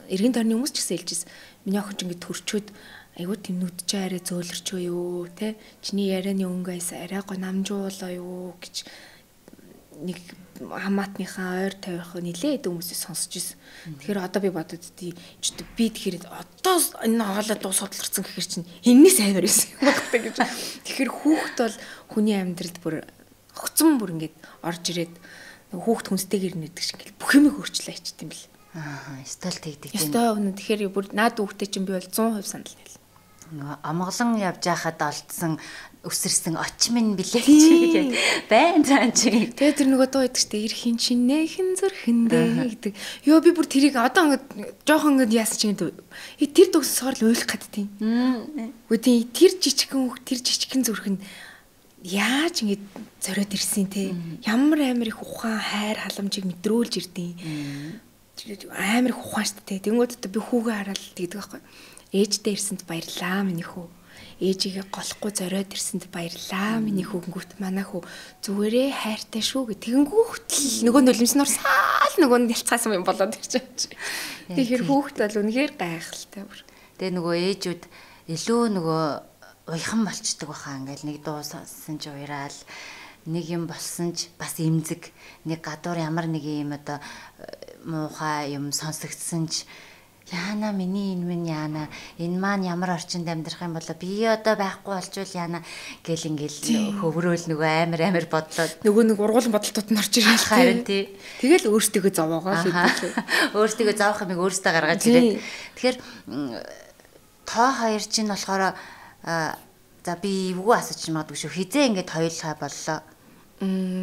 эргэн тойрны хүмүүс ч гэсэн хэлжсэн. Миний охин ч ингээд төрчөөд айгүй тэмнүүдч арай зөөлрчөө юу те чиний ярианы өнгөөс арай го намжуулаа юу гэж нэг хамаатныхаа ойр тавих нилээд хүмүүсээс сонсч ирсэн. Тэгэхээр одоо би бодод би тэгэхээр одоо энэ хоолой дуу судларсан гэхэр чинь энэс амар байсан юм байна гэж. Тэгэхээр хүүхэд бол хүний амьдралд бүр огцон бүр ингээд орж ирээд хүүхэд хүнстэйгэр нэгдэг шиг ингээл бүх юмыг өөрчлөө ичт юм бэл. Стол тэгдэг. Ястаа өнө тэгэхээр бүр наад хүүхдээ чинь би бол 100% санал нийл. Амгалан явж байхад олдсон өсөрсөн очмын билет гэдэг байн цаан чи. Тэгээ тэр нөгөө дуу идэг штэ ирэх шинэхэн зүрхэндээ гэдэг. Йоо би бүр тэрийг одоо ингээд жоохон ингээд яасан чи гэдэг. Тэр төгсөөр л уйлах гэдтiin. Үгүй тэр жижигхэн хүүхд тэр жижигхэн зүрхэнд яаж ингэж зориод ирсэн те. Ямар амар их ухаан хайр халамжийг мэдрүүлж ирдیں۔ Амар их ухаан штэ те. Тэнгүүд би хүүгээ хараад тэгдэг байхгүй. Ээждээ ирсэнд баярлаа миний хүү. Ээжигээ голохгүй зориод ирсэнд баярлаа миний хөнгүүт манай хүү зүгээрээ хайртай шүү гэх. Тэгэнгүүт нөгөө нулимсноор саал нөгөө нь ялцгаасан юм болоод ирж байгаа. Тэгэхээр хүүхд бол үнэхээр гайхалтай бүр. Тэгээ нөгөө ээжүүд илүү нөгөө уйхан болчдөг баха ингээл нэг дуу сонсон ч уйраал нэг юм болсон ч бас имзэг нэг гадуур ямар нэг юм одоо муухай юм сонсогдсон ч яана миний энэ минь яана энэ маань ямар орчинд амьдрах юм бол би одоо байхгүй болчвол яана гэл ингээл хөврөөл нөгөө амар бодлоод нөгөө нэг ургуулсан бодолтууд нь орж ирэх харин тий. Тэгэл өөртөө зовоогоо л үүдээ. Өөртөө зовох юмыг өөртөө гаргаж ирээ. Тэгэхээр тоо хоёр чинь болохоор за би эвгүй асууж магадгүй шүү. Хизээ ингээд хоёулаа боллоо.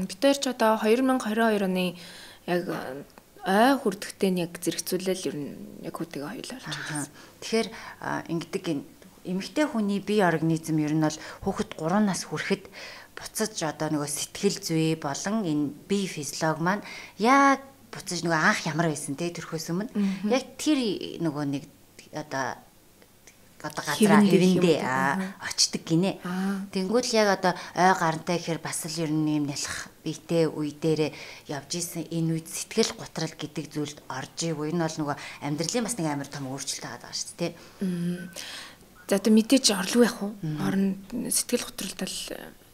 Бид хоёр ч одоо 2022 оны яг ой хүрдэхтэй нь яг зэрэгцүүлэл ер нь яг хүүтэйгээ хоёулаа болж байгаа. Тэгэхээр ингэдэг эмэгтэй хүний бие организм ер нь бол хүүхэд 3 нас хүрэхэд буцаж одоо нөгөө сэтгэл зүй болон энэ бие физиологи маань яг буцаж нөгөө анх ямар байсан те тэрхөөс өмнө яг тэр нөгөө нэг одоо газар хэвэндээ очдөг гинэ. Тэнгүүд л яг одоо ой гарантай гэхээр бас л ер нь юм нялх биетэй үе дээрээ явж исэн энэ үед сэтгэл готрал гэдэг зүйлд орж ив. Энэ бол нөгөө амьдралын бас нэг амар том өөрчлөлт байгаа шүү дээ. За одоо мэдээж орлого яах вэ? Орон сэтгэл готролд бол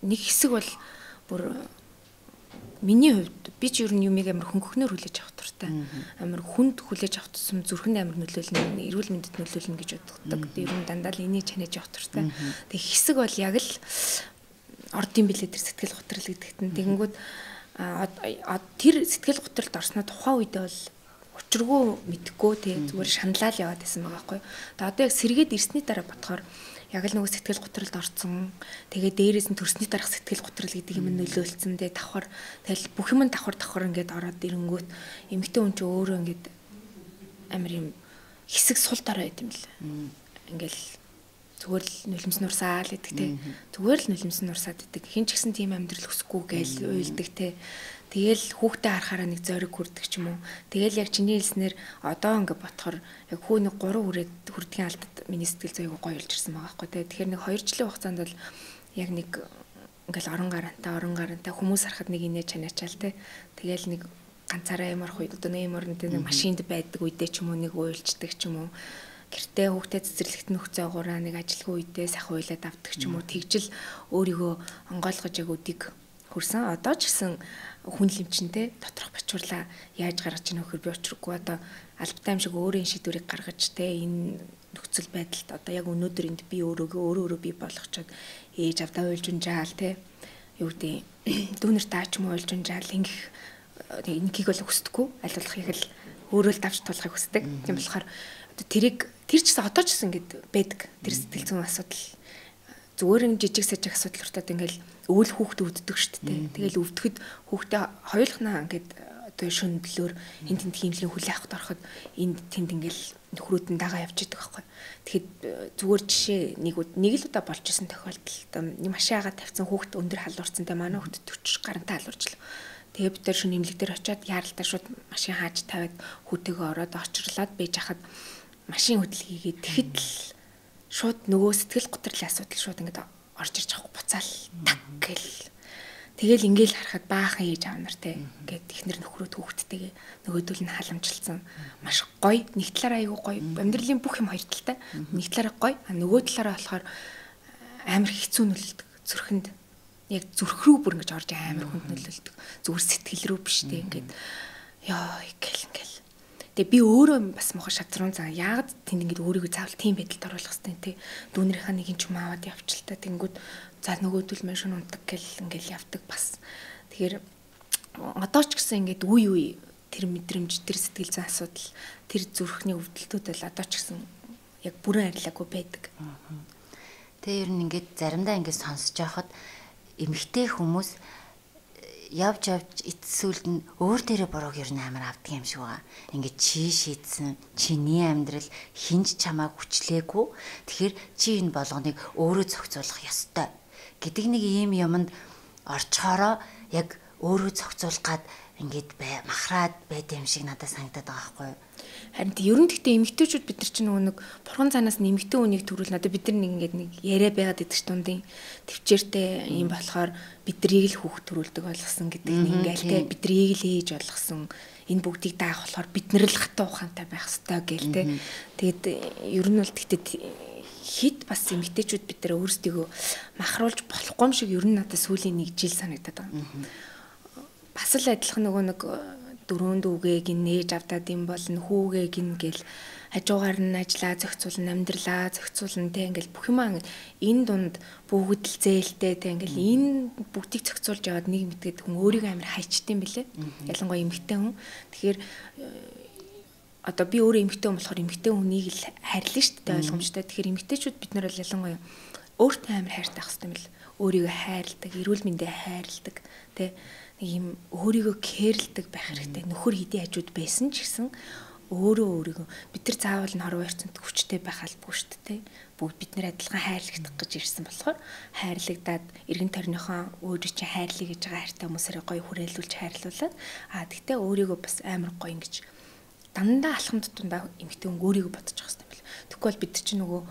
нэг хэсэг бол бүр миний хувьд би ч ер нь юмыг амар хөнгөхнөр хүлээж авах туфтаа. Амар хүнд хүлээж авах тусам зүрхэнд амар нөлөөлнө, эрүүл мэндэд нөлөөлнө гэж боддог. Ер нь дандаа л энийг чанаж явах туфтаа. Тэг хэсэг бол яг л ордын билээ тэр сэтгэл готрол гэдэгт нь тэгэнгүүт тэр сэтгэл готролд орсноо тухайн үедээ бол учиргүй мэдхгүй тий зүгээр шаналал яваад байсан байгаа байхгүй. Тэгээ одоо яг сэргээд ирсний дараа бодохоор яг л нөгөө сэтгэл готролд орсон. Тэгээ дээрээс нь төрсний дараах сэтгэл готрол гэдэг юм нөлөөлцсөн. Тэгээ давхар тэгэл бүх юм давхар ингээд ороод ирэнгүүт эмэгтэй хүн чинь өөрөө ингээд амар юм хэсэг сул дараа байт юм л. Ингээл зүгээр л нулимс нурсаа л гэдэг те. Зүгээр л нулимс нурсаад идэг. Хин ч гэсэн тийм амьдрал өсөхгүй гээл уйлдаг те. Тэгэл хүүхдээ харахаараа нэг зориг хүрдэг ч юм уу. Тэгэл яг чиний хэлснээр одоо ингээд ботхоор яг хүү нэг 3 хүрээд хүрдгийн алдад миний сэтгэл зүйг гоё болж ирсэн байгаа байхгүй те. Тэгэхээр нэг 2 жилийн хугацаанд бол яг нэг ингээл орон гарантай хүмүүс харахад нэг инээ чанаачаал те. Тэгэл нэг ганцаараа ямарх үед одоо нэг юмор нэг машинд байдаг үедээ ч юм уу нэг уйлждаг ч юм уу. Гэртээ хүүхдээ цэцэрлэгт нөхцөө гураа нэг ажилгүй үедээ сайхан уйлаад авдаг ч юм уу. Тэгжил өөрийгөө онгойлгож яг өдийг хүрсэн. Одоо ч гэсэн хүн лимчнтэй доторх бачуурлаа яаж гаргаж ийнө хөр би учраггүй одоо албатай юм шиг өөрийн шийдвэрийг гаргаж те энэ нөхцөл байдалд одоо яг өнөөдөр энд би өөрөө бий болгочоод ээж авдаа уйлж унжаал те юу гэдэг дүүнер таач юм уйлж унжаал ингэх энэгийг бол хүсдэггүй аль болох яг л өөрөө л давж тулахыг хүсдэг. Тийм болохоор одоо тэр ч гэсэн одоо ч гэсэн ингэдэг байдаг. Тэр сэтгэл зүйн асуудал зүгээр нэг жижиг сажиг асуудал уртад ингээл өвөл хүүхдээ өвддөг шүү дээ. Тэгэл өвдөхөд хүүхдээ хоёулахнаа ингээд одоо шөндлөөр энд тэнд хиймлэн хүлээ авахд ороход энд тэнд ингээл нөхрүүд нь дагаа явж идэг байхгүй. Тэгэхэд зүгээр жишээ нэг л удаа болж исэн тохиолдол одоо машин агаа тавьсан хүүхд өндөр халуурцантай манай хүүхд төвч гарантай халуурчлаа. Тэгээ бид тэр шин нэмлэг дээр очиод яаралтай шууд машин хааж тавиад хүүтэйгээ ороод очрлаад бэж хахад машин хөдөлгийгээд тэгэхэд л шууд нөгөө сэтгэл готрлын асуудал шууд ингээд орж ирж байгаа буцаал так гэл. Тэгэл ингээл харахад баахан ээж аав нар те ингээд ихнэр нөхрөөд хүүхдтэйгээ нөгөөдөл нь халамжилсан маш гоё нэг талаараа айгүй гоё амьдралын бүх юм хоёр талтай нэг талаараа гоё а нөгөө талаараа болохоор амар хэцүү нөлөөлдөг зүрхэнд яг зүрх рүү бүр ингэж орж амар хүнд нөлөөлдөг зүгээр сэтгэл рүү биш те ингээд яа ингээл тэгээ би өөрөө бас мохоо шатрун заа яагаад тэнд ингэж өөрийгөө заавал тийм байдалд оруулах хэвтэй те дүүнэрийнхаа нэг юм ч юм аваад явчихлаа тэнгүүд за нөгөөдөл маш унтдаг гэл ингээл явдаг бас тэгэхээр одоо ч гэсэн ингээд үе тэр мэдрэмж тэр сэтгэл зүйн асуудал тэр зүрхний өвдөлтүүд бол одоо ч гэсэн яг бүрэн арилаагүй байдаг. Тэгээ ер нь ингээд заримдаа ингээд сонсож байхад эмэгтэй хүмүүс явж эцсүүлд нь өөр дээрээ бурууг ер нь амар авдаг юм шиг байгаа. Ингээд чи шийдсэн, чиний амьдрал хинж чамааг хүчлээгүй. Тэгэхээр чи энэ болгоныг өөрөө зохицуулах ёстой гэдэг нэг ийм юмд орчхороо яг өөрөө зохицуулах гад ингээд махраад байд юм шиг надад санагдаад байгаа байхгүй юу? Харин ер нь гэхдээ эмэгтэйчүүд бид нар чинь нөгөө нэг бурхан цаанаас нь эмэгтэй хүнийг төрүүлнэ. Одоо бид нар нэг ингээд нэг яриа байгаад идэх тундын төвчээртэй юм болохоор бидрийг л хүүхд төрүүлдэг болгосон гэдэг нэг ингээл те бидрийг л ээж болгосон. Энэ бүгдийг даах болохоор бид нар л хатуу ухаантай байх ёстой гээл те. Тэгэд ер нь бол гэхдээ хит бас эмэгтэйчүүд бид нар өөрсдийгөө махруулж болохгүй юм шиг ер нь надад сүүлийн 1 жил санагдаад байгаа. Бас л адилхан нөгөө нэг дөрөв дүүгээ гин нээж авдаад юм болно хүүгээ гин гэл хажуугаар нь ажиллаа зохицуулна амьдралаа зохицуулна те ингээл бүх юмаа энэ дунд бүгд л зээлтэй те ингээл энэ бүгдийг зохицуулж яваад нэг мэдгээд хүн өөрийгөө амар хайчдсан бэлээ ялангуяа эмэгтэй хүн тэгэхээр одоо би өөрөө эмэгтэй хүн болохоор эмэгтэй хүнийг л хайрлаа шүү дээ ойлгомжтой тэгэхээр эмэгтэйчүүд бид нар бол ялангуяа өөртөө амар хайртай ах хэвээр мэл өөрийгөө хайрладаг эрүүл мэндээ хайрладаг те нэг юм өөрийгөө кэрлдэг байх хэрэгтэй. Нөхөр хэдий хажууд байсан ч гэсэн өөрийгөө бид нар заавал н хорвоо ярьцанд хүчтэй байх албагүй шүү дээ. Бүгд бид нар адилхан хайрлагдах гэж ирсэн болохоор хайрлагдаад эргэн тойрныхоо өөрөө чинь хайрлая гэж байгаа хайртай хүмүүсээрээ гоё хүрээлүүлж хайрлуулад тэгтээ өөрийгөө бас амар гоё ингэж дандаа алхамд тундаа эмэгтэй хүн өөрийгөө бодож байгаа юм байна. Тэгэхгүй бол бид чинь нөгөө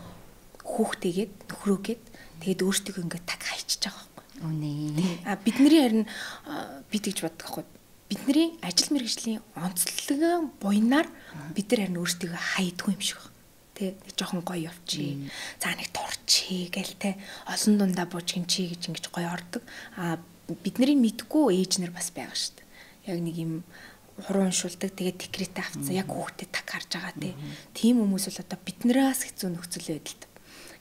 хүүхдээгээд нөхрөөгээд тэгээд өөртөө ингээд таг хайчиж байгаа. Бидний харин бид гэж боддог хгүй. Бидний ажил мэргэжлийн онцлог буйнаар бид нар харин өөрсдөө хайдгүй юм шиг байна. Тэ нэг жоохон гоё явчих. За нэг турчий гээл те. Олон дундаа буужгин чи гэж ингэж гоё ордог. Бидний мэдгүй ээж нар бас байгаа шүү дээ. Яг нэг юм хуруу уншуулдаг. Тэгээд декретээ авцсан. Яг хүүхдэд таг харж байгаа те. Тийм хүмүүс бол одоо биднээс хэцүү нөхцөл байдалд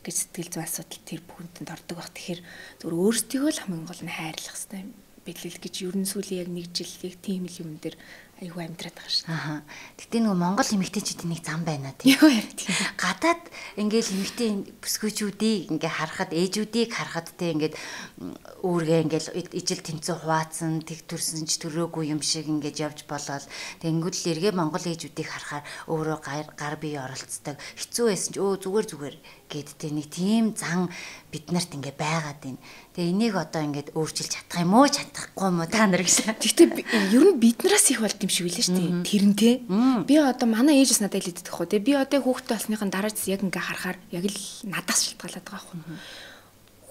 гэж сэтгэл зүйн асуудал тэр бүхэндэнд ордог байх. Тэгэхээр зөвхөн өөрсдийгөө л хамгийн гол нь хайрлах хэрэгтэй билэл гэж ер нь сүүлийн яг 1 жил яг тийм л юм дээр айгүй амьдраад байгаа шүү. Аха. Гэтэ нөгөө Монгол эмэгтэйчүүдийн нэг зам байна тийм. Юу яриад тийм. Гадаад ингээл эмэгтэй бүсгүйчүүдийг ингээ харахад ээжүүдийг харахад те ингээд үүргээ ингээл ижил тэнцүү хуваацсан тэг төрсөн ч төрөөгүй юм шиг ингээд явж болоод тэнгүүд л эргээ Монгол ээжүүдийг харахаар өөрөө гар бие оролцдог хэцүү байсан ч зүгээр гэд те нэг тийм зан бид нарт ингээ байгаад байна. Тэгээ энийг одоо ингээд өөрчилж чадах юм уу чадахгүй юм уу та нар гэсэн. Гэхдээ ер нь биднээс их болд юм шиг үлээ шүү дээ. Тэрнтэй. Би одоо манай ээжээс надад хэлээд байгаа хөө те. Би одоо хүүхдтэй болсныхан дараа яг ингээ харахаар яг л надаас шалтгаалаад байгаа хөө.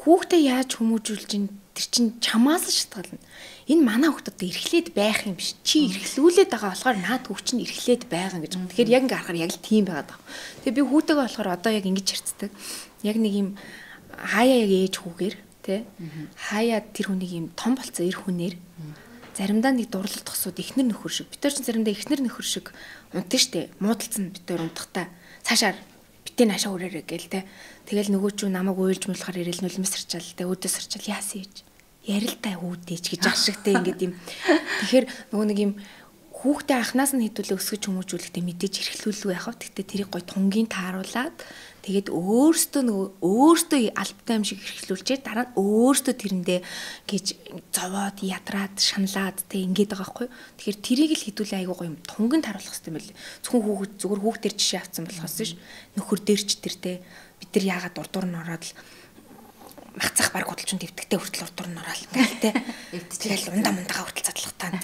Хүүхдээ яаж хүмүүжүүлж ин тэр чин чамаас шалтгаална. Энэ манай хүүхд одоо эрхлээд байх юм биш. Чи эрхлүүлээд байгаа болохоор наад хүүхд чинь эрхлээд байгаа гэж. Тэгэхээр яг ингээ харахаар яг л тийм байгаад байгаа. Тэгээ би хүүтэйгээ болохоор одоо яг ингэж харцдаг. Яг нэг юм хаяа яг ээж хүүгээр тэ хаяа тэр хүнийг юм том болцсон эр хүнээр заримдаа нэг дурлал тосууд ихнэр нөхөр шиг бид нар ч заримдаа ихнэр нөхөр шиг унтна штэ муудалцсан бид нар унтахтаа цаашаар битэн хашаа үрээрээ гээл тэ тэгэл нөгөө ч намайг уйлж мөлөхөр ирэл нулимс сарчаал тэ өөдөөс сарчаал яасан ийж ярилтай үүдээч гэж ах шигтэй ингээд юм тэгэхээр нөгөө нэг юм хүүхдээ анханаас нь хэдүүлээ өсгөж хүмүүжүүлэхдээ мэдээж эрхлүүлгүй яхав. Тэгтээ тэрийг гой тунгийн тааруулаад тэгээд өөртөө албатай юм шиг эрхлүүлчээ дараа нь өөртөө тэрэндээ гэж зовоод ядраад шаналаад тэг ингээд байгаа байхгүй. Тэгэхээр тэрийг л хэдүүлээ айгуу гоё юм тунгийн тааруулах хэрэгтэй юм байл. Зөвхөн зүгээр хүүхдээр жишээ авсан болохоос биш. Нөхөр дээр ч тэр те бид нар яагаад дурдуур нь ороод л махцах баг хөдөлчөнд дэвтгтэй хүртэл урдуур нь ороод ингээл те эвдчихэл ундаа мундагаа хүртэл задлахтаа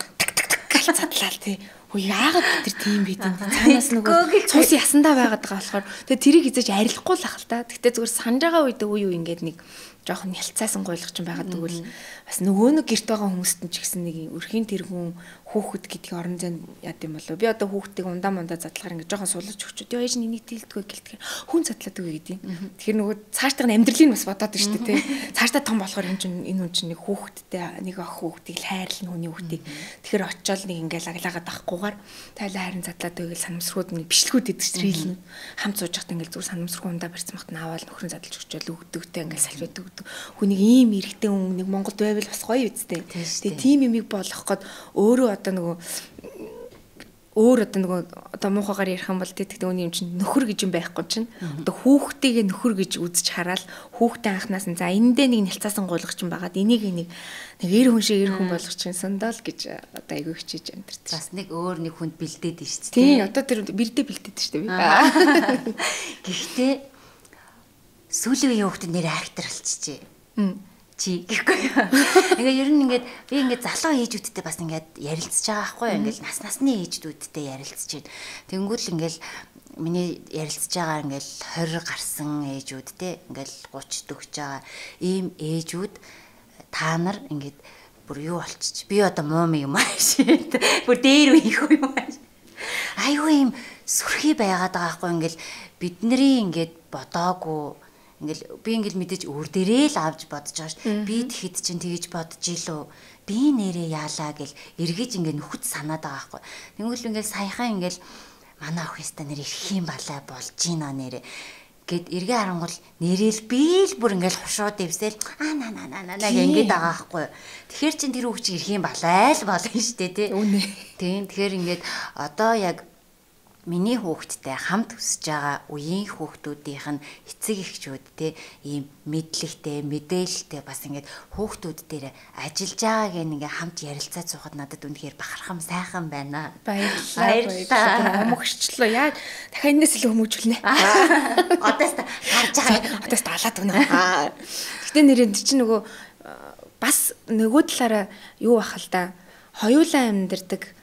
задлаа тий. Хөө яагаад бид тэр тийм бид энэ цаанаас нөгөө цус ясандаа байгаад байгаа болохоор тэгээ тэрийг хизээж арилахгүй л ах л та. Гэтэ зүгээр санаж байгаа үед үе ингээд нэг жоохон ялцаасан гойлгоч юм байгаад тэгвэл бас нөгөө нэг гэрт байгаа хүмүүст нь ч гэсэн нэг өрхийн тэргүүн хүүхэд гэдгийг орон зайд яд юм болов. Би одоо хүүхдийг ундаа задлахаар ингээд жоохон сулж өгчүүд. Яа ээж нэг дийлдэггүй гэлтгэр хүн задлаад үгүй гэдэг юм. Тэгэхээр нөгөө цаашдаа амьдралыг бас бодоод байна шүү дээ тий. Цаашдаа том болохоор энэ хүн чинь нэг хүүхэдтэй нэг ах хүүхдийг л хайрлах хүний хүүхдийг. Тэгэхээр очиод нэг ингээд аглагаад авахгүйгээр тайлаа харин задлаад байвал санамсрууд нэг бичлэгүүд идэж чирэлнэ. Хамт сууж байхдаа ингээд зүгээр санамсруу ундаа барьсан махт наавал нөхрөн задлж өгчөөл өгдөгтэй ингээд салвид өгдөг. Хүнийг ийм эрэгтэй хүн нэг Монголд байвал бас гоё үстэй. Тэгээ тийм юмыг болгох гээд өөрөө одоо муухагаар ярих юм бол тэгтээ үний юм чинь нөхөр гэж юм байхгүй чинь одоо хүүхдтэйгээ нөхөр гэж үзэж хараад хүүхдээ анханаас нь за эндээ нэг нялцаасан гуйлгач юм байгаад энийг нэг эр хүн шиг эр хүн болгоч чинь сондоол гэж одоо айгүй хичээж амьдэрч. Бас нэг өөр нэг хүнд бэлдээд нь шүү дээ. Тийм одоо тэр бэрдээ бэлдээд шүү дээ. Гэхдээ сүүлийн үеийн хүүхдүүд нэр актер болчихжээ. Чи гэхгүй. Ингээ ер нь ингээд би ингээд залуу ээжүүдтэй бас ингээд ярилцж байгаа байхгүй юу? Ингээд насны ээжүүдтэй ярилцж байна. Тэнгүүд л ингээд миний ярилцж байгаа ингээд 20 гарсан ээжүүд те ингээд 30 төгсөж байгаа ийм ээжүүд та нар ингээд бүр юу болчих. Би одоо мууми юм ааш. Бүр дээр үеих юм ааш. Айгүй юм сүрхий байгаад байгаа байхгүй ингээд бидний ингээд бодоогүй ингээл би ингээл мэдээж өөр дээрээ л авч бодож байгаа шүү. Би тэгэхэд чинь тэгэж бодож илүү. Би нэрээ яалаа гэл эргэж ингээ нөхөд санаад байгаа байхгүй. Тэгвэл ингээл саяхан ингээл манай ах яста нэр ирэх юм балай болж гинэ нэрээ. Гэт эргээ харангуул нэрэл би л бүр ингээл хушууд ивсэл наа ингээд байгаа байхгүй. Тэгэхэр чин тэр хүүхд ирэх юм балай л болно шүү дээ тий. Тийм тэгэхээр ингээд одоо яг миний хүүхдтэй хамт өсөж байгаа үеийн хүүхдүүдийнх нь эцэг эхчүүд те ийм мэдлэгтэй мэдээлэлтэй бас ингээд хүүхдүүд дээр ажиллаж байгааг ингээ хамт ярилцаад суухад надад үнэхээр бахархам сайхан байна. Баярлалаа. Өмгөрчлөө. Яа дахиад энэс илүү хүмүүжүүлнэ. Одоос харж байгаа. Одоос алаад өгнө. Гэтэ нэрэн чинь нөгөө бас нөгөө талаараа юу бах л да. Хоёулаа амьдэрдэг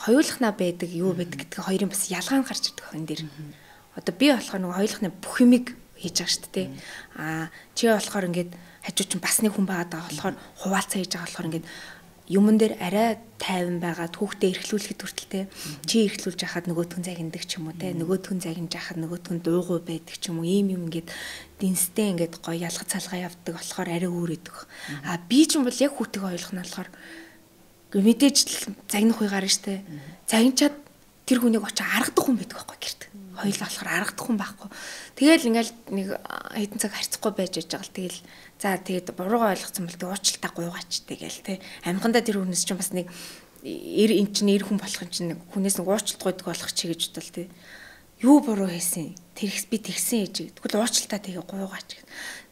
хоёулахнаа байдаг юу байдаг гэдэг хоёрын бас ялгаа гарч ирдэг хэн дээр. Одоо би болохоор нөгөө хоёулахны бүх юмыг хийж байгаа шүү дээ. Чи болохоор ингээд хажуу чинь бас нэг хүн байгаад байгаа болохоор хуваалцаа хийж байгаа болохоор ингээд юмн дээр арай тайван байгаад хүүхдээ эрхлүүлэхэд хүртэлтэй. Чи эрхлүүлж яхад нөгөөтгөн загиндаг ч юм уу те. Нөгөөтгөн загинж яхад нөгөөтгөн дуугүй байдаг ч юм уу. Ийм юм ингээд динстэй ингээд гоё ялга цалгаа явдаг болохоор арай өөр идэг. Би ч юм бол яг хүүтэйгээ хоёулахнаа болохоор мэдээж загнах үе гарна штэ. Загинчаад тэр хүнийг очиж аргадах хүн байдаг байхгүй гэрт. Хоёулаа болохоор аргадах хүн байхгүй. Тэгэл ингээл нэг хэдэн цаг харьцахгүй байж байгаа л тэгэл за тэгээд буруугаа ойлгосон бол тэг уучлалтаа гуйгаач тэгэл те. Амхандаа тэр хүнээс чинь бас нэг эн чинь эр хүн болох чинь хүнээс нэг уучлалт гойдог болох чи гэж бодвол тий. Юу буруу хийсэн? Тэрхс би тэгсэн ээж. Тэгвэл уучлалтаа тэгээ гуйгаач.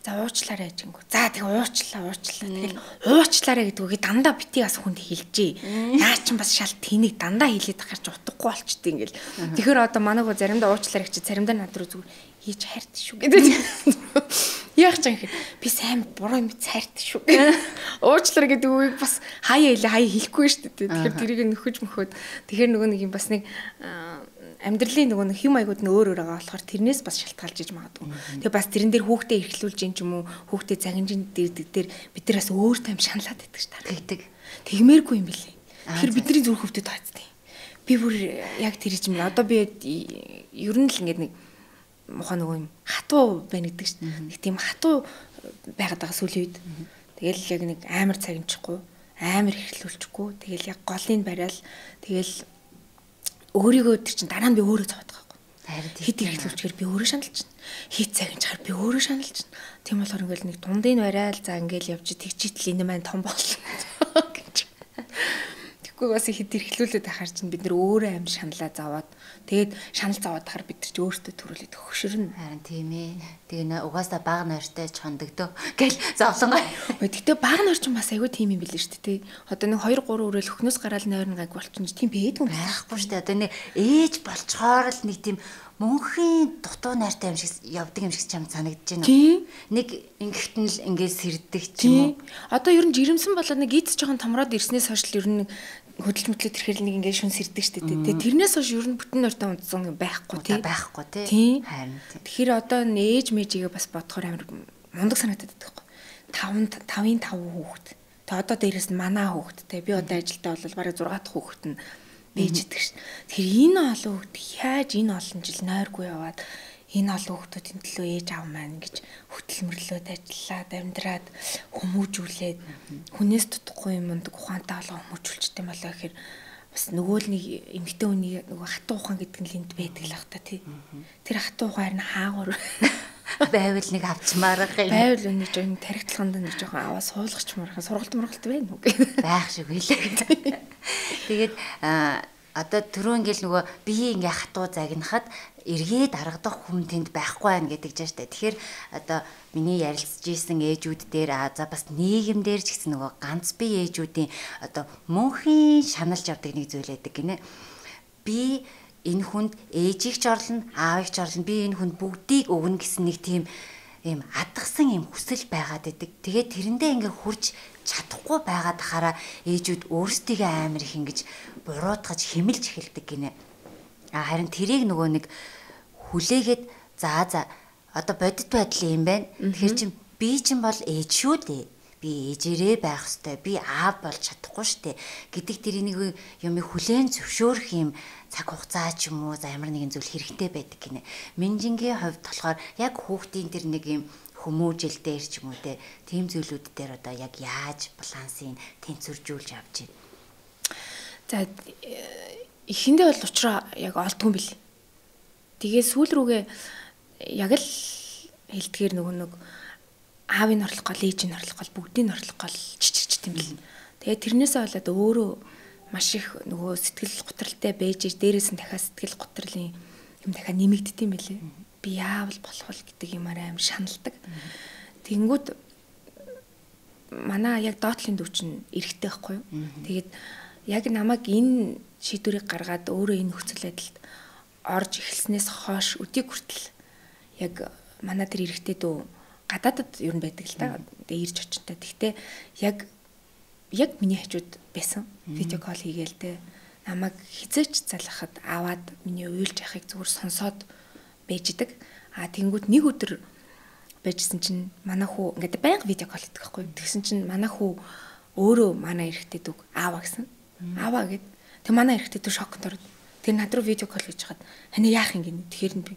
За уучлаарай гэжингүү. За тэгээ уучлаа. Тэгэл уучлаарай гэдгүүгээ дандаа бити бас хүнд хэлжээ. Наа чин бас шал тэнийг дандаа хэлээд ахарч утгагүй болчтой ингээл. Тэгэхээр одоо манайг заримдаа уучлаарай гэж заримдаа над руу зүгээр хийж хайрт шүү гэдэг. Яах ч юм хэ. Би сайн буруу юм хайрт шүү. Уучлаарай гэдэг үгийг бас хаяа хэлэхгүй шүү дээ. Тэгэхээр тэрийг нөхөж мөхөд. Тэгэхээр нөгөө нэг юм бас нэг амьдралын нөгөө нэг хэм маягууд нь өөр өөр байгаа болохоор тэрнээс бас шалтгаалж иж магадгүй. Тэгээ бас тэрэн дээр хүүхдээ эрхлүүлж ин ч юм уу хүүхдээ загинжин дээр бид нар бас өөр тайм шаналаад байдаг ш та. Тэгдэг. Тэгмээргүй юм билээ. Тэгэхээр бидний зүрх хөвдөд таацдаг. Би бүр яг тэр юм. Одоо би ер нь л ингэдэг нэг мохоо нөгөө юм хатуу байна гэдэг ш. Нэг тийм хатуу байгаад байгаа сүүлийн үед. Тэгэл яг нэг амар цагимчихгүй, амар эрхлүүлчихгүй. Тэгэл яг голыг барайл тэгэл өөрийгөө тэр чин дараа нь би өөрөө зовоод байгаа байхгүй. Хит эрхлүүлчихээр би өөрөө шаналж байна. Хит цагинчаар би өөрөө шаналж байна. Тийм болохоор ингээл нэг дундын барайл за ингээл явж тэгжитэл энэ маань том болно гэж. Тэгэхгүй бас хит эрхлүүлээд ахаар чин бид нэр өөрөө аим шаналаа заваад тэгээд шанал заваад ахаар бид нар ч өөртөө төрүүлээд хөшөрнө. Харин тийм ээ. Тэгээ угаасаа баг нойртой ч хондогдоо гэл зовлонгой. Гэтэ баг нойр ч бас айгүй тийм юм билээ шүү дээ. Одоо нэг 2 3 өрөөл хөхнөөс гараал нойрно гайг болчихно тийм бэдгүй байхгүй шүү дээ. Одоо нэг ээж болцохоор л нэг тийм мөнхийн дутуу найртай юм шиг явдаг юм шиг ч юм санагдаж байна. Нэг ингэхтэн л ингээд сэрдэг ч юм уу. Одоо ер нь жирэмсэн болоод нэг ийц жоохон томроод ирснээс хойш л ер нь хөдөлж мэтлээ тэрхэл нэг ингээд шүн сэрдэг шүү дээ. Тэгээ тэрнээс хойш ер нь бүтэн нойртой унтсан байхгүй тий. Харин. Тэгэхээр одоо нээж мэжигээ бас бодохоор амар мундаг санагдаад байдаг байхгүй. 5-5 хүүхэд. Тэгээ одоо дээрэс нь манаа хүүхэд тий. Би одоо ажилдаа бол бараг 6 дахь хүүхэд нь бийж идэг шин. Тэгэхээр энэ олон хүүхэд яаж энэ олон жил нойргүй яваад энэ олон хүүхдүүдийн төлөө ээж аав маань гэж хөтөлмөрлөөд ажиллаад амьдраад хүмүүжүүлээд хүнээс дутхгүй юм мундаг ухаантай болго хүмүүжүүлчтэй болоо гэхээр бас нөгөө л нэг эмгтэн хүний нөгөө хатуу ухаан гэдэг нь лэнд байдаг л ах та тий. Тэр хатуу ухаан нь хаагур байвал нэг авчмаар юм. Байвал өнөө жоохон тархитлаханд нэг жоохон аваа суулгачмаар сургалт мургалт байна уу гэх байх шиг байлаа. Тэгээд одоо түрүү ингээл нөгөө бие ингээ хатуу загнахад эргээд аргадах хүн тэнд байхгүй байна гэдэг жаа штэ. Тэгэхээр одоо миний ярилцж ийсэн ээжүүд дээр за бас нийгэм дээр ч гэсэн нөгөө ганц бие ээжүүдийн одоо мөнхийн шаналж явдаг нэг зүйл байдаг гинэ. Би энэ хүнд ээжийг ч орлоно, аавыг ч орлоно. Би энэ хүнд бүгдийг өгнө гэсэн нэг тийм ийм адгсан ийм хүсэл байгаад байдаг. Тэгээд тэрэндээ ингээ хурж чадахгүй байгаад хараа ээжүүд өөрсдийгөө амар их ингэж буруутгаж хэмэлж эхэлдэг гинэ. Харин тэрийг нөгөө нэг хүлээгээд за одоо бодит байдал юм байна. Тэгэхээр чин би чин бол ээж шүү дээ. Би ээжээрээ байх ёстой. Би аав болж чадахгүй штэ гэдэг тэрийг нэг юм хүлээн зөвшөөрөх юм цаг хугацаа ч юм уу за ямар нэгэн зүйл хэрэгтэй байдаг гинэ. Минжингийн хувьд болохоор яг хүүхдийн тэр нэг юм хүмүүжил дээр ч юм уу тийм зүйлүүд дээр одоо яг яаж балансыг тэнцвэржүүлж авч байна. За эхэндээ бол учраа яг олдгүй бил. Тэгээ сүүл рүүгээ яг л хэлдгээр нөгөө нэг аавын орлох гол ээжийн орлох гол бүгдийн орлох гол чичгчт юм бил. Тэгээ тэрнээсээ болоод өөрөө маш их нөгөө сэтгэл готролтой байж дээрээс нь дахиад сэтгэл готрлын юм дахиад нэмэгддэм байлээ. Би яавал болох вэ гэдэг юмар амар шаналдаг. Тэнгүүд манай яг доотлын дүү чинь эрэхтэй байхгүй юу? Тэгээд яг намайг энэ шийдвэрийг гаргаад өөрөө энэ нөхцөл байдалд орж эхэлснээс хойш өдийг хүртэл яг манай тэр эрэхтэй дүү гадаадад ер нь байдаг л та. Тэгээ ирж очинтай. Гэхдээ яг миний хажууд байсан. Видео кол хийгээл те. Намайг хизээч залхахад аваад миний уйлж яхахыг зүгээр сонсоод байждаг. Тэнгүүд нэг өдөр байжсэн чинь манай хүү ингээд байнга видео кол хийдэг байхгүй. Тэгсэн чинь манай хүү өөрөө манай эрэхтэй дүү ааваа гэсэн. Ааваа гэд. Тэг манай эрэхтэй дүү шокнд ороод тэр над руу видео кол хийж хаад хань яах юм гинэ. Тэгэхээр би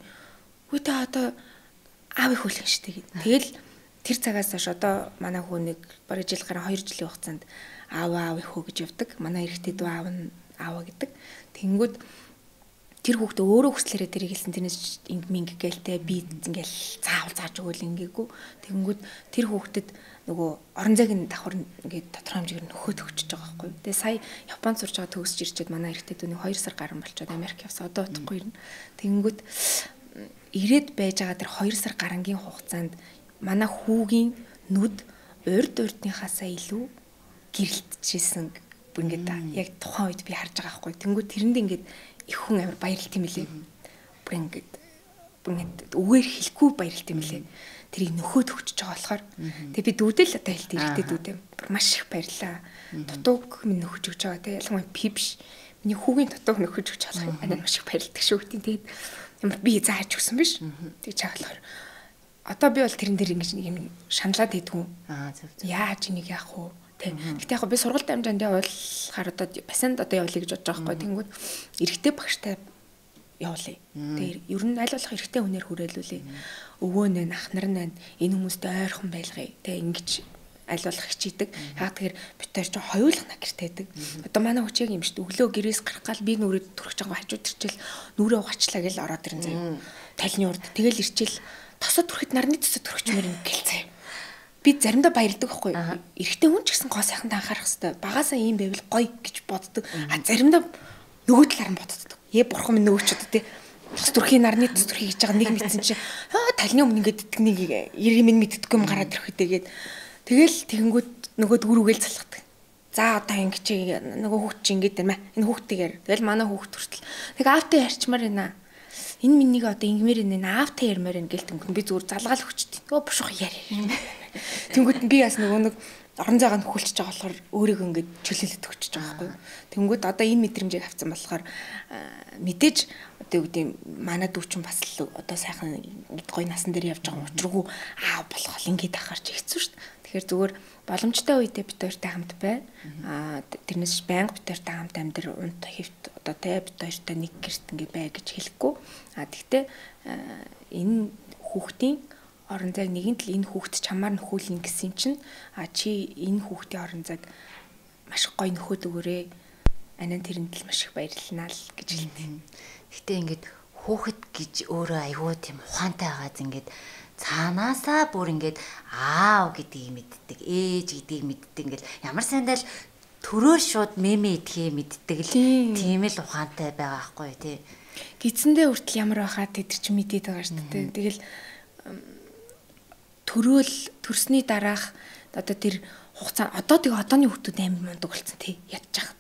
үгүй та одоо аавыг хүлээн штэ гэд. Тэгэл тэр цагаас хойш одоо манай хүү нэг бараг жил гараа 2 жилийн хугацаанд аавыг хөө гэж явдаг. Манай эрэхтэй дүү аав нь ааваа гэдэг. Тэнгүүд тэр хүүхдээ өөрөө хүслээрээ тэрийг хэлсэн тэрнээс инг гэлтэй би ингээл зааж өгөөл ингээгүй. Тэгэнгүүт тэр хүүхдэд нөгөө орон зайгийн давхар ингээд тодорхой хэмжээгээр нөхөд өгчөж байгаа байхгүй. Тэгээ сая Японд сурж байгаа төгсж ирчээд манай эрэгтэй дүүний 2 сар гарсан болчиход Америк явсан. Одоо утгагүй ирнэ. Тэгэнгүүт ирээд байж байгаа тэр 2 сар гарангийн хугацаанд манай хүүгийн нүд урдныхаасаа илүү гэрэлтжсэн ингээд яг тухайн үед би харж байгаа байхгүй. Тэнгүүд тэрэнд ингээд их хүн амар баярлт юм лээ. Бүр ингээд үгээр хэлэхгүй баярлт юм лээ. Тэрийг нөхөд өгчөж байгаа болохоор тэгээ би дүүдэл одоо хэлдэг ихтэй дүүдээ бүр маш их баярлаа. Дутууг минь нөхөж өгч байгаа те ялангуяа би биш. Миний хүүгийн дутууг нөхөж өгч байгаа юм. Маш их баярлдаг шүү гэдэг. Тэгээд ямар би зааж өгсөн биш. Тэг чаглахаар одоо би бол тэрэн дээр ингэж нэг юм шаналаад идэггүй. Яаж энийг яах вэ? Гэхдээ яг би сургалт амжаанд явуулахаар одоо бассейнд одоо явуулъя гэж бодож байгаа байхгүй. Тэнгүүд эрэгтэй багштай явуулъя. Тэгээ ер нь аль болох эрэгтэй хүнээр хүрээлүүлээ. Өвөө нэ ах нар нэ энэ хүмүүстэй ойрхон байлгая. Тэгээ ингэж аль болох хичээдэг. Яг тэгэхээр бид хоёр ч хоёулах нагэртэй байдаг. Одоо манай хүчийг юм шүү дээ. Өглөө гэрээс гарах гал би нүрээд төрөх байгаа хажууд ирчээл нүрээ угаачлаа гэж ороод ирэн заяа. Талны урд тэгэл ирчээл тосод төрөхөд нарны тосод төрөхчмөр юм гэлцээ. Би заримдаа баярлдаг байхгүй. Эрэгтэй хүн ч гэсэн гоо сайханд анхаарах хэрэгтэй. Багаасаа ийм байвал гоё гэж боддог. Заримдаа нөгөө талаар нь боддог. Бурхан минь нөгөөчөд тий. Тос төрхийн нарны тос төрхий гэж байгаа нэг мэдсэн чинь талны өмнө ингээд нэг 90 минь мэддэггүй юм гараад ирэхтэйгээд тэгэл тэгэнгүүт нөгөөд үрүүгээл залхдаг. За одоо ингэж нөгөө хүүхд чи ингээд байна. Энэ хүүхдтэйгээр тэгэл манай хүүхд хүртэл. Тэг аавтай ярьчмаар байна. Энэ минийг одоо ингмээр энэ аавтай ярмаар байна гэлтэнгүүт би зүгээр залгаал өгчтэй. Нөгөө бушуух яриа. Тэнгүүт би бас нөгөө нэг орон зайгаа нөхөлчихөж байгаа болохоор өөрийгөө ингээд чөлөөлөд өгчөж байгаа байхгүй. Тэнгүүд одоо энэ мэдрэмжийг авсан болохоор мэдээж одоо юу гэдэг манай дүүчин бас л одоо сайхан гоё насан дээр явж байгаа учиргүй аав болох бол ингээд ахарч хэцүү шүү дээ. Тэгэхээр зүгээр боломжтой үедээ бид хоёртай хамт бай. Тэрнээс байнга бид хоёртай хамт амьдрал унт хэвт одоо тэ бид хоёртай нэг гэрт ингээд бай гэж хэлэхгүй. Тэгтээ энэ хүүхдийн орон зайг нэгэн тал энэ хүүхд чамаар нөхүүлнэ гэсэн чинь чи энэ хүүхдийн орон зайг маш гоё нөхөд өгөөрэй. Анаа тэрэнд л маш их баярлалаа л гэж хэлдэг. Гэтэ ингээд хүүхэд гэж өөрөө айгүй тийм ухаантай байгааз ингээд цаанаасаа бүр ингээд аав гэдгийг мэддэг, ээж гэдгийг мэддэг ингээд ямар сайндаа л төрөөр шууд мемэ идэхээ мэддэг л тийм л ухаантай байгаа байхгүй тий. Гидсэндээ хүртэл ямар байхаа тэр чинь мэдээд байгаа шүү дээ. Тэгэл төрсний дараах одоо тэр хугацаа одоо тэгээ одооны хүмүүс амар мундаг болсон тий ядчих.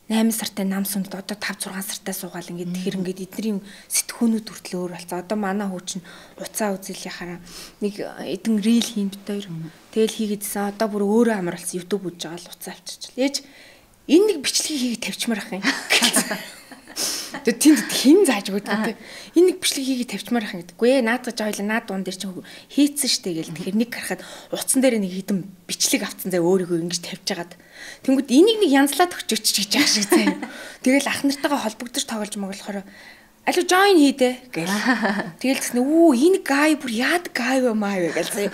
8 сартай нам сүмд одоо 5 6 сартай суугаал ингээд тэгэхээр ингээд эдний сэтгхүүнүүд хүртэл өөр болцоо. Одоо манай хүү чинь уцаа үзэл яхаараа нэг эдэн рил хийн бит хоёр. Тэгэл хийгээдсэн одоо бүр өөрөө амар болсон YouTube үзэж байгаа л уцаа авчирч. Ээж энэ нэг бичлэгийг хийгээд тавьчмаар ах юм. Тэгээд тэнд хин зааж өгдөг тий. Энэ нэг бичлэгийг хийгээд тавьчмаар ах юм гэдэггүй ээ. Наад гэж ойлоо наад дуун дээр чинь хийцэн штэ гэл. Тэгэхээр нэг гарахад уцсан дээр нэг хідэн бичлэг авцсан заа өөрийгөө ингэж тавьж хагаад. Тэнгүүд энийг нэг янзлаад өгчөөч гэж яах шиг заа. Тэгэл ах нартайгаа холбогдож тоглож моглохоор алуу join хийдэ гэл. Тэгэл гэсэн энэ гай бүр яад гай вэ маа вэ гэл заа.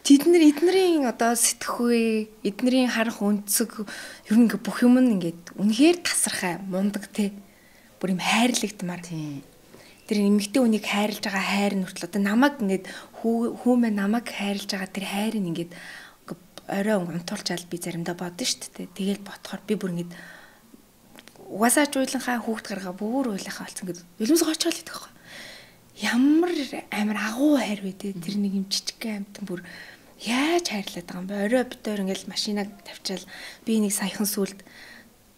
Эднэрийн одоо сэтгхүй, эднэрийн харах өнцөг ер нь бүх юм нь ингээд үнэхээр тасархай, мундаг те. Бүр юм хайрлагдмаар. Тэр эмэгтэй хүнийг хайрлаж байгаа хайр нь хүртэл одоо намайг ингээд хүүмээ намайг хайрлаж байгаа тэр хайрыг ингээд орой унтуулчаал би заримдаа бодно шүү дээ. Тэгэл бодохоор би бүр ингээд угаасаа жууланхаа хүүхд гаргаа бүр уйлахаа болсон гэдэг. Илүүс гочоол идэх байхгүй. Ямар амар агуу хайр вэ те. Тэр нэг юм жижиг амтан бүр яаж хайрлаад байгаа юм бэ? Орой битээр ингээд машинаа тавьчаал би нэг саяхан сүлд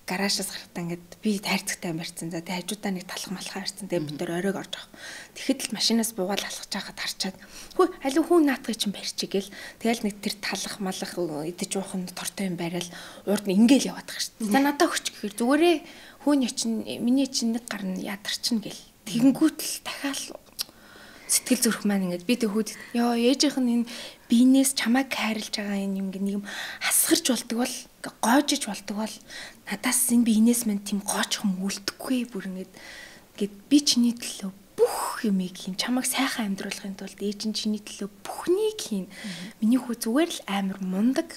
гараашаас гарахтаа ингээд би тайрцагтай барьцсан. За тэгээ хажуудаа нэг талах малхаа барьцсан. Тэгээ бид нэр оройг орж байгаа. Тэгэхэд л машинаас буугаал алхаж байхад харчаад хөө алив хүн наатгыг чинь барьчих гээл. Тэгэл нэг тэр талах малах идэж уух нь тортой юм барайл урд нь ингээл яваад байгаа шүү дээ. За надаа өгч гэхээр зүгээрээ хүн ячин миний чинь нэг гар нь ядарчин гээл. Тэгэнгүүт л дахиад сэтгэл зүрх маань ингээд би тэг хүүд ёо ээжийнх нь энэ биенээс чамайг хайрлаж байгаа энэ юм нэг юм хасгарч болдог бол гоожиж болдог бол надаас энэ биенээс мань тийм гоочхон үлдэхгүй бүр ингээд би чиний төлөө бүх юмыг хийн чамайг сайхан амьдруулахын тулд ээж нь чиний төлөө бүхнийг хийн миний хүү зүгээр л амар мундаг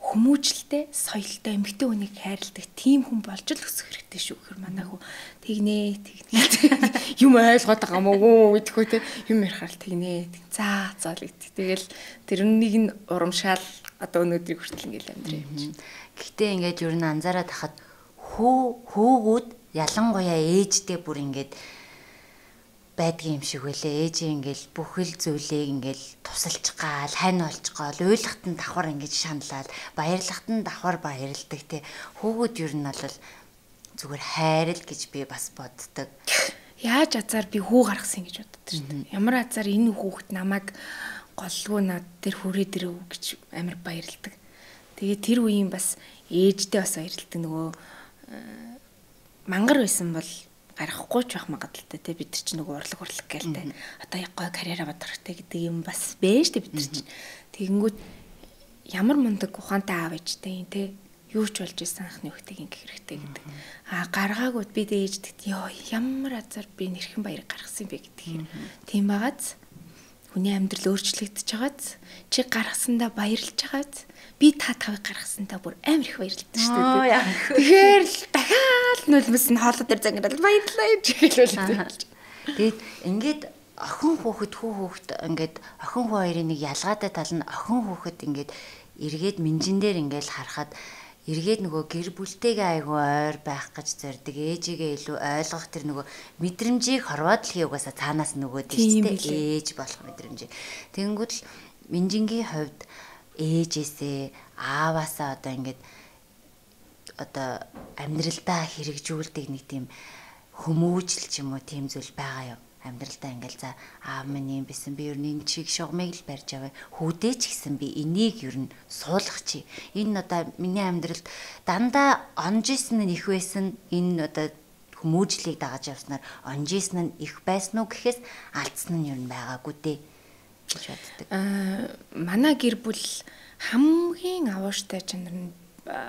хүмүүжлтэй, соёлтой эмэгтэй хүнийг хайрладаг тийм хүн болж л өсөх хэрэгтэй шүү гэхээр манай хүү тэгнэ юм ойлгоод байгаа мó гэдэггүй те юм ярихаар тэгнэ. За л тэгэл тэрнийг нь урамшаал одоо өнөөдрийг хүртэл ингээл амьдраа юм чинь. Гэхдээ ингээд ер нь анзаараад хахад хөөгүүд ялангуяа ээжтэй бүр ингээд байдгийн юм шиг үлээ. Ээжийн ингээл бүхэл зүйлийг ингээл тусалж гаал, хань олж гаал, уйлахт нь давхар ингээд шаналал, баярлахт нь давхар баярладаг те. Хөөгүүд ер нь бол зүгээр хайрл гэж би бас боддог. Яаж азар би хүү гаргасан гэж боддог шүү дээ. Ямар азар энэ хүүхэд намайг голгүй над тэр хүрээд ирв гэж амар баярлдаг. Тэгээ тэр үеийн бас ээжтэй бас баярлдаг нөгөө мангар байсан бол гарахгүй ч байх магадaltaй те бид нар ч нөгөө урлаг гэлтэй одоо яг гой карьераа бодохтой гэдэг юм бас бэ штэ бид нар ч тэгэнгүүт ямар мундаг ухаантай аав ээжтэй те юу ч болж исэн анхны хүүхдийг ингэх хэрэгтэй гэдэг гаргаагууд бид ээждэгт ёо ямар азар би нэрхэн баяр гаргасан бэ гэдэг юм тийм байгааз хүний амьдрал өөрчлөгдөж байгааз чи гаргасандаа баярлж байгааз би та тавыг гаргасандаа бүр амар их баярлалтай шүү дээ. Тэгэхээр л дахиад нөлмөс нь хоолой дээр зангирал баярлаа гэж хэлүүлээ. Тэгээд ингээд охин хүүхэд хүү хүүхэд ингээд охин хүү хоёрын нэг ялгаатай тал нь охин хүүхэд ингээд эргээд минжин дээр ингээд харахад эргээд нөгөө гэр бүлтэйгээ айгүй ойр байх гэж зорддог ээжигээ илүү ойлгох тэр нөгөө мэдрэмжийг хорвоод л хийгээс цаанаас нөгөө тийчтэй ээж болох мэдрэмж. Тэгэнгүүт л минжингийн хувьд ээжээсээ ааваасаа одоо ингээд одоо амьдралдаа хэрэгжүүлдэг нэг тийм хүмүүжил ч юм уу тийм зүйл байгаа юу? Амьдралдаа ингээл за аав минь юм бисэн би ер нь энэ чиг шугамыг л барьж аваа хүүдээ ч гэсэн би энийг ер нь суулгах чи энэ одоо миний амьдралд дандаа онжсэн нь их байсан энэ одоо хүмүүжлийг дагаж явснаар онжсэн нь их байсан уу гэхээс алдсан нь ер нь байгаагүй дээ гэж боддог. Манай гэр бүл хамгийн авууштай чанар нь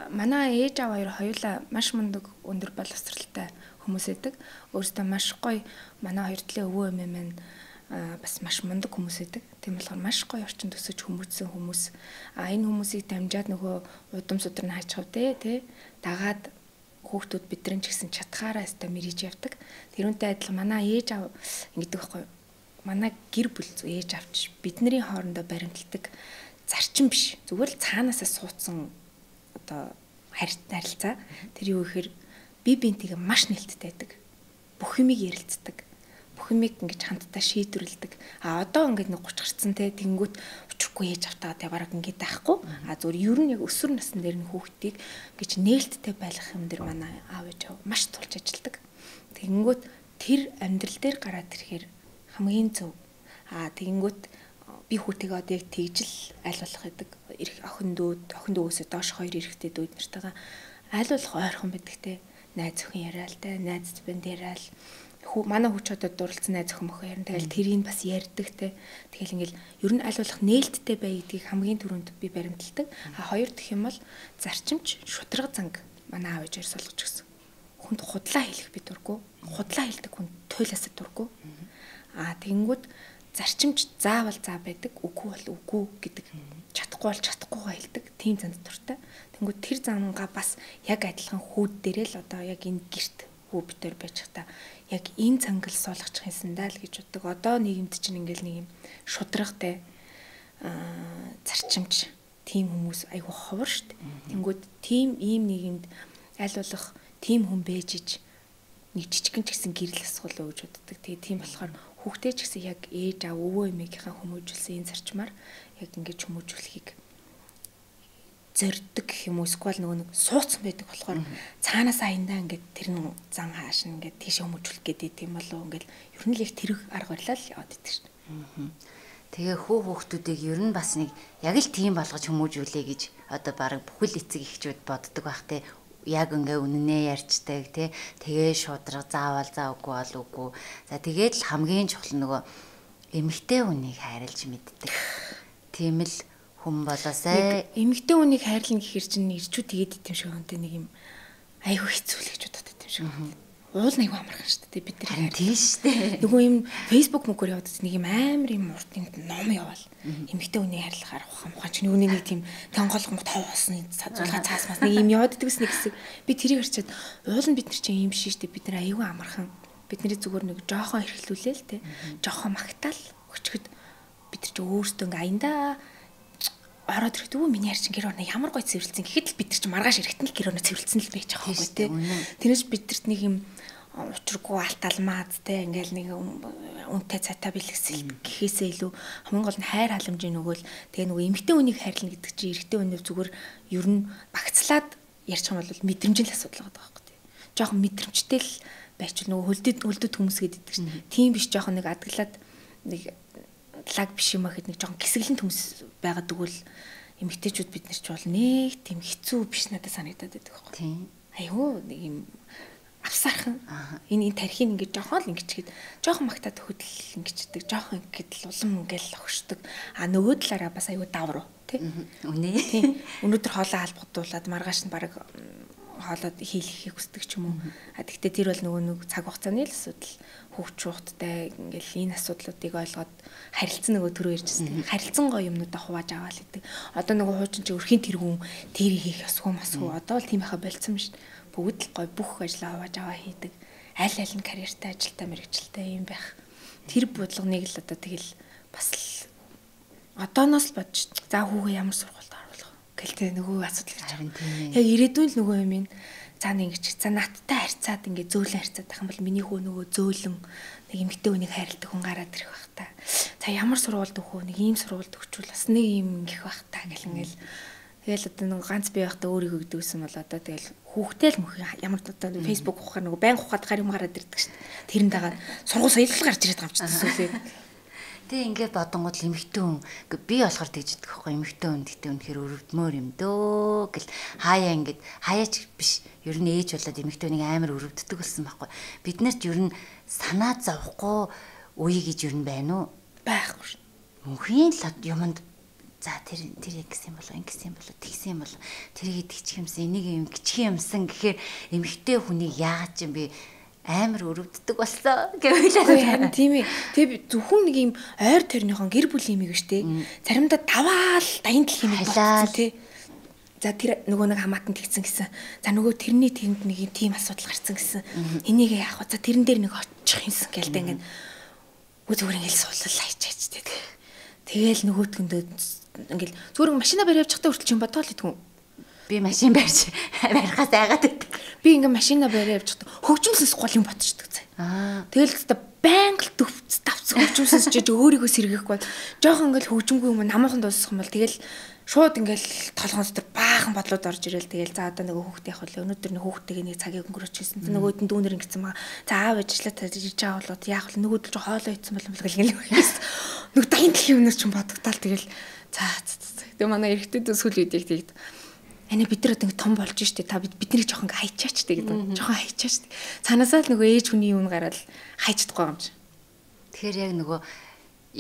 манай ээж аав хоёр хоёулаа маш мундаг өндөр боловсралтай хүмүүс эдэг. Өөрөөсөө маш гоё манай хоёр талын өвөө эмээ маань бас маш мундаг хүмүүс эдэг. Тийм болохоор маш гоё орчин төсөж хүмүүжсэн хүмүүс. Энэ хүмүүсийг дамжаад нөгөө удам судар нь хаачихв тий. Дагаад хүүхдүүд бидрэн ч гэсэн чатгаараа өстө мэрэж явдаг. Тэрүүнтэй адилхан манай ээж аав ингэдэг байхгүй юу? Манай гэр бүл ээж аавч бидний хоорондоо баримталдаг зарчим биш. Зүгээр л цаанаасаа суудсан одоо харилцаа. Тэр юу гэхээр би бинтийгээ маш нээлттэй байдаг. Бүх юмыг ярилцдаг. Бүх юмыг ингэж хамтдаа шийдвэрлэдэг. Одоо ингэж нэг 30 гарцсан те тэнгүүт учрахгүй ээж автаа те бараг ингэж байхгүй. Зүгээр ер нь яг өсвөр насны дээр нь хүүхдийг гэж нээлттэй байлгах юм дээр манай аав ээж маш тулж ажилладаг. Тэнгүүт тэр амьдрал дээр гараад ирэхээр хамгийн зөв. Тэнгүүт би хүүтэйгээ одоо яг тэгжил аль болох гэдэг. Охин дүүсээ доош хоёр эрэгтэй дүүд нартайгаа аль болох ойрхон байдаг те. Найз охин яриалтай, найз бэнд яриал. Манай хүүч одоо дурлцсан найз охин мөхөө ярина. Тэгэл тэрийг бас ярьдаг те. Тэгэл ингээл ер нь аль болох нээлттэй бай гэдгийг хамгийн түрүүнд би баримталдаг. Хоёр дахь юм бол зарчимч шудраг занг манай аав ээжээр суулгаж өгсөн. Хүнд худлаа хэлэх би дурггүй. Худлаа хэлдэг хүн туйлаасаа дурггүй. Тэгэнгүүт зарчимч заавал заа байдаг. Үгүй бол үгүй гэдэг. Чадахгүй бол чадахгүйгаа хэлдэг. Тийм занд дуртай. Тэнгүүд тэр зангаа бас яг адилхан хүүд дээрээ л одоо яг энэ герт хүү битэр байж та яг энэ цангал суулгачих юмсандаа л гэж боддог. Одоо нийгэмд чинь ингээл нэг юм шудрагтай зарчимч тийм хүмүүс айгүй ховор штт. Тэнгүүд тийм ийм нийгэмд аль болох тийм хүн бэжж нэг жижигэн ч гэсэн гэрэл асуулаа гэж боддог. Тэгээ тийм болохоор хүүхдээ ч гэсэн яг ээж аав өвөө эмээгийнхээ хүмүүжүүлсэн энэ зарчмаар яг ингэж хүмүүжүүлэхийг зорддог гэх юм уу эсвэл нөгөө нэг суудсан байдаг болохоор цаанаас аяндаа ингээд тэр нэг зан хаашна ингээд тийш хүмүүжүүлэх гэдэг юм болов ингээд ер нь л их тэрэг арга барилаа л яваад идэв шин. Тэгээ хүүхдүүдийг ер нь бас нэг яг л тийм болгож хүмүүжүүлээ гэж одоо баг бүхэл эцэг эхчүүд боддог байх те. Яг ингээ үнэнээ ярьцдаг тий. Тэгээ шудраг заавал үгүй бол үгүй. За тэгээд л хамгийн чухал нөгөө эмэгтэй хүнийг хайрлж мэддэг. Тийм л хүн болоосай. Эмэгтэй хүнийг хайрлна гэхэр чинь ирчүү тэгээд идэм шиг өнтэй нэг юм айгүй хэцүү л гэж боддог юм шиг. уул нэг амархан шүү дээ бид нар. Тийм шүү дээ. Нөгөө юм Facebook мөгөр яваад нэг юм амар юм урд юм ном яваал. Эмэгтэй хүний харилцаар ухаан ч нүуний нэг тийм тонголгон тоосны зулгаа цаасмаас нэг юм яваад идэгс нэг хэсэг. Би тэрийг харчаад уул нь бид нар чинь юм биш шүү дээ. Бид нар аюу амархан. Бидний зүгээр нэг жоохон эрхлүүлээ л те. Жоохон магтаал өчгөд бид нар чи өөрсдөө ингээ аяндаа ороод ирэхэд өө миний харчин гэр орно ямар гоё цэвэрлсэн гэхэд л бид нар чи маргааш ирэхэд л гэр орно цэвэрлсэн л байж байгаа байхгүй те. Тэрнээс бид нарт нэг юм учиргүй алталмаад те ингээл нэг үнтэй цатаа бэлгэсэл гэхээсээ илүү хамгийн гол нь хайр халамжийн нөгөөл тэгээ нөгөө эмэгтэй хүнийг хайрлна гэдэг чинь эрэгтэй хүнийг зүгээр ер нь багцлаад ярьчих юм бол мэдрэмжийн асуудал байгаа байхгүй те. Жохон мэдрэмжтэй л байч нөгөө хөлдөд хүмүүс гэдэг чинь тийм биш жоохон нэг адглаад нэг лаг биш юм ахэд нэг жоохон гисгэлэн төмс байгаад өгвөл эмэгтэйчүүд бид нар ч бол нэг тийм хэцүү биш надад санагдаад байдаг байхгүй. Тийм. Айгүй нэг юм авсаархан энэ тархийг ингээд жоохон л ингэчгээд жоохон магтаад хөдөл ингэчдэг жоохон ингээд л улам ингээд огшдог. А нөгөө талаараа бас айгүй давруу тий. Үнэ. Тийм. Өнөөдөр хоолоо албагдуулаад маргааш нь баг хоолоод хийлгэхийг хүсдэг ч юм уу. А тэгтээ тэр бол нөгөө нэг цаг хугацааны л асуудал. Хөвч хугацтай ингээл энэ асуудлуудыг ойлгоод харилцсан нөгөө төрөө иржсэн. Харилцсан гоё юмнуудаа хувааж аваад идэг. Одоо нөгөө хуучин чи өрхийн тэргүүн тэрийг хийх ёсгүй масгүй. Одоо л тийм байха болцсон шүү дээ. Бүгд л гоё бүх ажлаа хувааж аваа хийдэг. Аль аль нь карьертай ажилтай мэргэжилтэй юм байх. Тэр бодлогоныг л одоо тэгэл бас л одооноос л бодож за хүүгээ ямар сургуульд оруулах гэлтэй нөгөө асуудал гэж байна. Яг ирээдүйн л нөгөө юм ин цаана ингэж за надтай харьцаад ингээ зөөлөн харьцаад байх юм бол миний хүү нөгөө зөөлөн нэг эмэгтэй хүнийг хайрладаг хүн гараад ирэх байх та. За ямар сургуульд өгөх вэ? Нэг ийм сургуульд өгчүүл бас нэг юм гих байх та гэл ингээл тэгэл одоо нэг ганц бие байхдаа өөрийгөө өгдөөсөн бол одоо тэгэл хүүхдээ л мөх ямар одоо Facebook ухахаар нөгөө байн ухаад гар юм гараад ирдэг шүү дээ. Тэрэн дагаад сургууль соёлол гарч ирээд байгаа юм чинь сүлээ. Тэгээ ингээд бодонгууд л эмэгтэй хүн би болохоор тэгж идэх байхгүй эмэгтэй хүн гэдэг үнэхээр өрөвдмөр юм дөө гэл хаяа ингээд хаяач биш ер нь ээж болоод эмэгтэй хүнийг амар өрөвддөг болсон байхгүй бид нарт ер нь санаа зовхгүй үе гэж ер нь байна уу байхгүй шүү мөнхийн л юмд за тэр яг гэсэн болоо ингэсэн болоо тэгсэн болоо тэр идчих юмсан энийг юм гिचхэн юмсан гэхээр эмэгтэй хүнийг яагаад ч юм би амар өрөвддөг болсон гэвэл тийм ээ. Тэгээ зөвхөн нэг юм ойр төрнийхон гэр бүлийн юм гэж тий. Заримдаа даваал дайнд л хэмээг болсон тий. За тэр нөгөө нэг хамаатан тэгсэн гэсэн. За нөгөө тэрний тэнд нэг юм тийм асуудал гарсан гэсэн. Энийг яах вэ? За тэрэн дээр нэг очих юмсан гэлтэй ингээд зүгээр ингээд суулал хайчаач тий. Тэгээл нөгөөтгөндөө ингээд зүгээр машина барь явж захтай хүртэл чинь бодоол идэггүй. Би машин барьж барихаас айгаад байдаг. Би ингээ машина барь явж захтай хөгжмөсөс гол юм ботчдөг цай. Тэгэл та байнга л төвц давц хөгжмөсөс жиж өөрийгөө сэргээхгүй. Жохон ингээл хөгжмгүй юм намайхан дуусах юм бол тэгэл шууд ингээл толгоон дотор баахан бодлоод орж ирэл тэгэл за одоо нөгөө хүүхдээ явах вэ өнөөдөр нэг хүүхдтэйгээ нэг цагийг өнгөрөөч хийсэн. Нөгөөд нь дүүнэр ингэсэн маа. За аав ажиллаа тааж байгаа болоод яах вэ нөгөөд л хоолоо идсэн бол ингээл нэг дайнд л юмнэр ч бодогдтал тэгэл за тэгээ манай эрэгтэйд сүүл үеийг тэгд Эний бид нар одоо том болж штэ та биднийг жоохон хайчаач тэ гэдэг. Жоохон хайчаач. Цаанаасаа л нөгөө ээж хүний юм гараад хайчдаггүй юм чи. Тэгэхээр яг нөгөө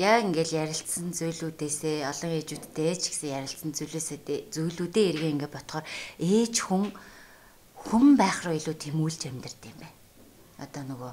яг ингээл ярилцсан зүйлүүдээсээ олон ээжүүдтэй ч гэсэн ярилцсан зүйлүүдээ эргээ ингээ ботхоор ээж хүн байх руу илүү тэмүүлж амьдэрд юм байна. Одоо нөгөө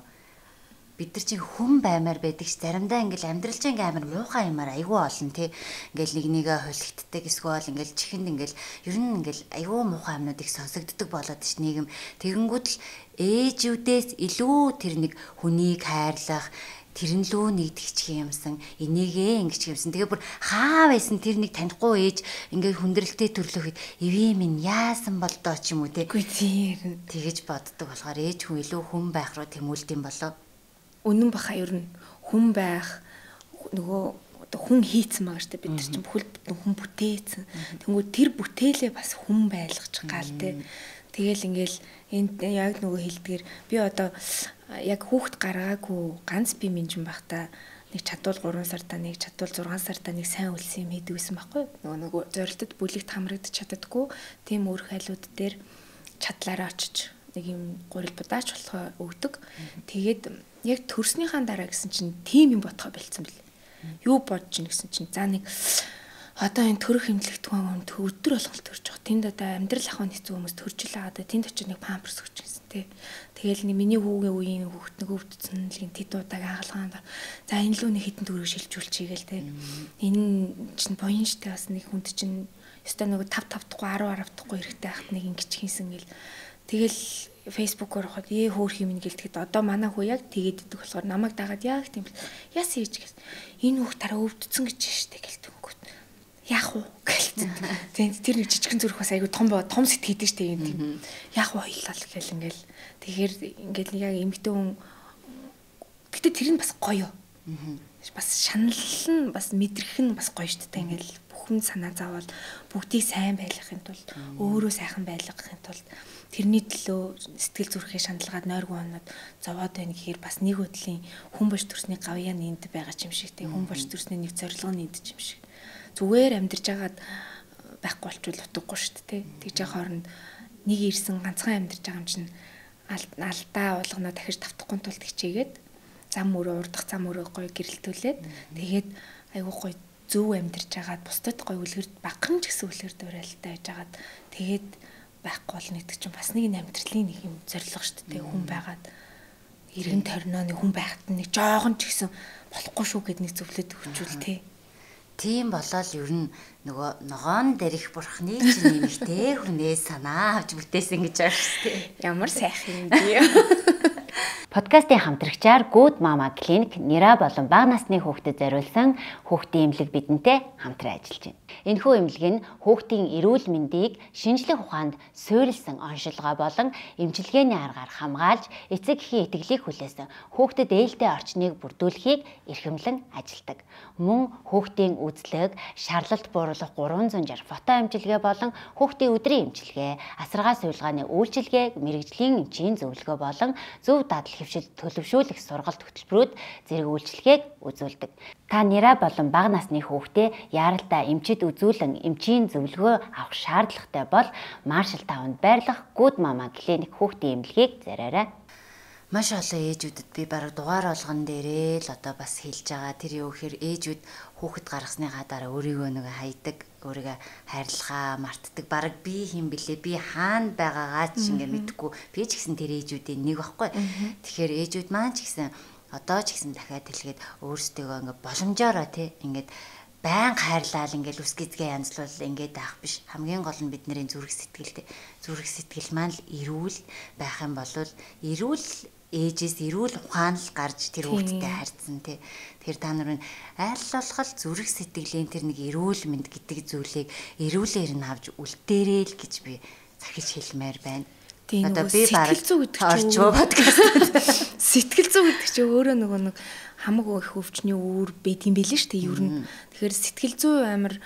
бид нар чинь хүн баймаар байдаг ш заримдаа ингээл амьдрал чинь ингээм амар муухай юмар айгүй олон тий ингээл нэг нэгэ холигддаг эсвэл ингээл чихэнд ингээл ер нь ингээл айгүй муухай юмнууд их сонсогддог болоод ш нийгэм тэгэнгүүт л ээжүүдээс илүү тэр нэг хүнийг хайрлах тэрэн лөө нэгдчих юмсан энийгээ ингэчих юмсан тэгээ бүр хаа байсан тэр нэг танихгүй ээж ингээд хүндрэлтэй төрлөөхөд эвээ минь яасан бол доо ч юм уу тий тэгэж боддог болохоор ээж хүн илүү хүн байх руу тэмүүлдэм болоо үнэн баха ер нь хүн байх нөгөө одоо хүн хийцэн байгаа штэ бид нар чинь бүхэл хүн бүтээсэн. Тэнгүү тэр бүтээлээ бас хүн байлгаж гал те. Тэгэл ингээл энд яг нөгөө хэлдгэр би одоо яг хүүхд гаргаагүй ганц би минжин бахта нэг чадвал 3 сартаа нэг чадвал 6 сартаа нэг сайн үлсэн юм хийдгүйсэн байхгүй. Нөгөө зорилтод бүлэгт хамрагдаж чаддаггүй тийм өөр хайлууд дээр чадлаараа очиж нэг юм гурил будаач болохоо өгдөг. Тэгээд яг төрснийхаа дараа гэсэн чинь тийм юм ботхоо болцсон бэл. Юу бодож ийн гэсэн чинь за нэг одоо энэ төрөх хэмнэлэгдэхүүн өмд өдөр болгол төрж байгаа. Тэнд одоо амьдрал ахуйн хэцүү хүмүүс төржлээ одоо тэнд очиж нэг памперс өгч гэсэн тий. Тэгэл нэг миний хүүгийн үеийн хүүхд нэг өвдсөн л ин тэд удааг хаалгаанд. За энэ лүү нэг хитэн төрөг шилжүүлчихийгээл тий. Энэ чинь боён штэ бас нэг хүнд чинь өстой нэг 5 дахь 10 дахь эрэхтэй хахт нэг ингэж хийсэн гэл. Тэгэл фэйсбүүкээр хахад хөөх юм гээл тэгэд одоо манай хүү яг тэгээд идэх болохоор намайг дагаад яг тийм яс хийж гэсэн. Энэ хүүхд тараа өвдсөн гэж штэ гээл төнгөт. Яах вэ гэлээ. Зэн тэр нэг жижигхэн зүрх бас айгу том сэтгэдэг штэ юм тийм. Яах вэ хоёлаа гэл ингээл. Тэгэхээр ингээл яг эмэгтэй хүн гэтээ тэр нь бас гоё. Бас шанал нь бас мэдрэх нь бас гоё штэ ингээл бүхэн санаа заавал бүгдийг сайн байлгахын тулд өөрөө сайхан байлгахын тулд тэрний төлөө сэтгэл зүрхээ шаналгаад нойргүй оноод зовоод байна гэхээр бас нэг хөдлийн хүн болж төрсний гавьяа нэнд байгаа юм шиг тийм хүн болж төрсний нэг зорилго нэндэж юм шиг зүгээр амьдарч байгаад байхгүй болчвол утгагүй шүү дээ тэгж яхаа хооронд нэг ирсэн ганцхан амьдарч байгаа юм чинь алдаа болгоноо дахиж тавтахгүй тулд хичээгээд зам өрөө урдах зам өрөө гоё гэрэлтүүлээд тэгээд айгуу гоё зөв амьдарч байгаад бусдад гоё үлгэрд багхан ч гэсэн үлгэрд уриалтай байж байгаад тэгээд байхгүй бол нэгдэг чинь бас нэг амьдралын нэг юм зорилго шүү дээ хүн байгаад эргэн тойрноо нэг хүн байхад нэг жоохон ч гэсэн болохгүй шүү гэд нэг зөвлөд өгчүүл тий. Тийм болол ер нь нөгөө ногоон дэрэх бурхны чинь нэмэгтэй хүнээс санаа авч бүтээсэн гэж байна шүү дээ. Ямар сайхан юм бэ? Подкастын хамтрагчаар Good Mama Clinic нэраа болон бага насны хүүхдэд зориулсан хүүхдийн эмнэлэг бидэнтэй хамтран ажиллаж байна. Энэхүү эмнэлэг нь хүүхдийн эрүүл мэндийг шинжлэх ухаанд суурилсан оншилгоо болон эмчилгээний аргаар хамгаалж эцэг эхийн итгэлийг хүлээсэн хүүхдэд ээлтэй орчныг бүрдүүлэхийг эрхэмлэн ажилдаг. Мөн хүүхдийн үзлэг, шарлалт бууруулах 360 фото эмчилгээ болон хүүхдийн өдрийн эмчилгээ, асаргаа сувилгааны үйлчилгээ, мэрэгжлийн эмчийн зөвлөгөө болон зөв дадал хэвшил төлөвшүүлэх сургалт хөтөлбөрүүд зэрэг үйлчилгээг үзүүлдэг. Та нэраа болон бага насны хүүхдээ яаралтай эмчид үзүүлэн эмчийн зөвлөгөө авах шаардлагатай бол Marshall Town-д байрлах Good Mama Clinic хүүхдийн эмнэлгийг зараарай. Маш олон ээжүүдэд би бараг дугаар болгон дээрээ л одоо бас хэлж байгаа. Тэр юу гэхээр ээжүүд хүүхэд гаргасныхаа дараа өөрийгөө нэг хайдаг, өөрийгөө хайрлахаа мартдаг. Бараг би хэм блэ, би хаана байгаагаа ч ингэ мэдэхгүй. Би ч гэсэн тэр ээжүүдийн нэг байхгүй. Тэгэхээр ээжүүд маань ч гэсэн одоо ч гэсэн дахиад хэлгээд өөрсдөө ингэ боломжоороо тий ингээд байн хайрлал ингээл үс гизгээ янзлуул ингээд авах биш. Хамгийн гол нь бидний зүрх сэтгэлтэй. Зүрх сэтгэл маань л эрүүл байх юм бол эрүүл ээжээс эрүүл ухаан л гарч тэр хүүхдтэй харьцсан тий. Тэгэхээр та нар аль болох зүрх сэтгэлийн тэр нэг эрүүл мэнд гэдэг зүйлийг эрүүлээр нь авч үлдээрэл гэж би захиж хэлмээр байна. Одоо би бараг орчоо подкаст. Сэтгэл зүй гэдэг чинь өөрөө нөгөө нэг хамаг их өвчний үүр байт юм билээ шүү дээ ер нь. Тэгэхээр сэтгэл зүй амар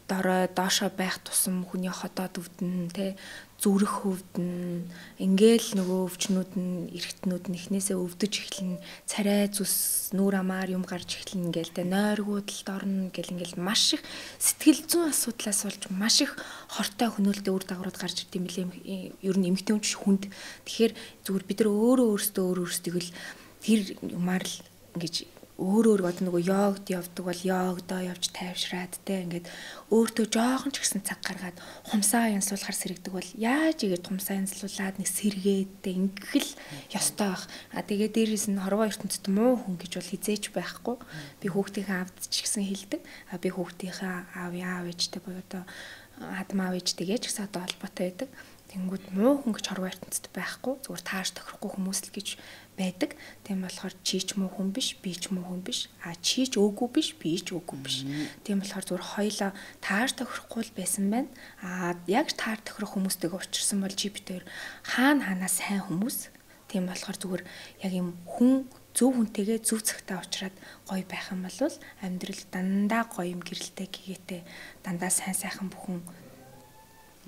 дорой доошоо байх тусам хүний хотоод өвдөн те зүрх өвдөн ингээл нөгөө өвчнүүд нь эргэтнүүд нь эхнээсээ өвдөж эхэлнэ царай зүс нүүр амаар юм гарч эхэлнэ ингээл те нойргуудалд орно гэл ингээл маш их сэтгэл зүйн асуудлаас болж маш их хортой хөнөөлтөй үр дагаврууд гарч ирд юм билээ ер нь эмэгтэй хүн хүнд тэгэхээр зүгээр бид нар өөрөөсөө л тэр юмар л ингэж өөр одоо нөгөө йогд явдаг бол йогдоо явж тайвшраад те ингээд өөртөө жоохон ч гэсэн цаг гаргаад хумсаа янзлуулахар сэрэгдэг бол яаж игээд хумсаа янзлуулаад нэг сэргээд те ингэхэл ёстой байх. А тэгээ дээрээс нь хорвоо ертөнцид муу хүн гэж бол хизээч байхгүй. Би хүүхдийнхээ аавд ч гэсэн хэлдэг. А би хүүхдийнхээ аав ээжтэй буюу одоо хадмаа ээжтэйгээ ч гэсэн одоо холбоотой байдаг. Тэнгүүд муу хүн гэж хорвоо ертөнцид байхгүй. Зүгээр тааш тохирохгүй хүмүүс л гэж байдаг. Тийм болохоор чи ч муу хүн биш, би ч муу хүн биш. А чи ч өөгүй биш, би ч өөгүй биш. Тийм болохоор зүгээр хоёлаа тааш тохирохгүй байсан байна. А яг таар тохирох хүмүүстэйгээ уулзсан бол чи битээр хаанаа сайн хүмүүс. Тийм болохоор зүгээр яг юм хүн зөв хүнтэйгээ зөв цагтаа уулзраад гоё байх юм бол амьдрал дандаа гоё юм гэрэлтэй гэгээтэй дандаа сайн бүхэн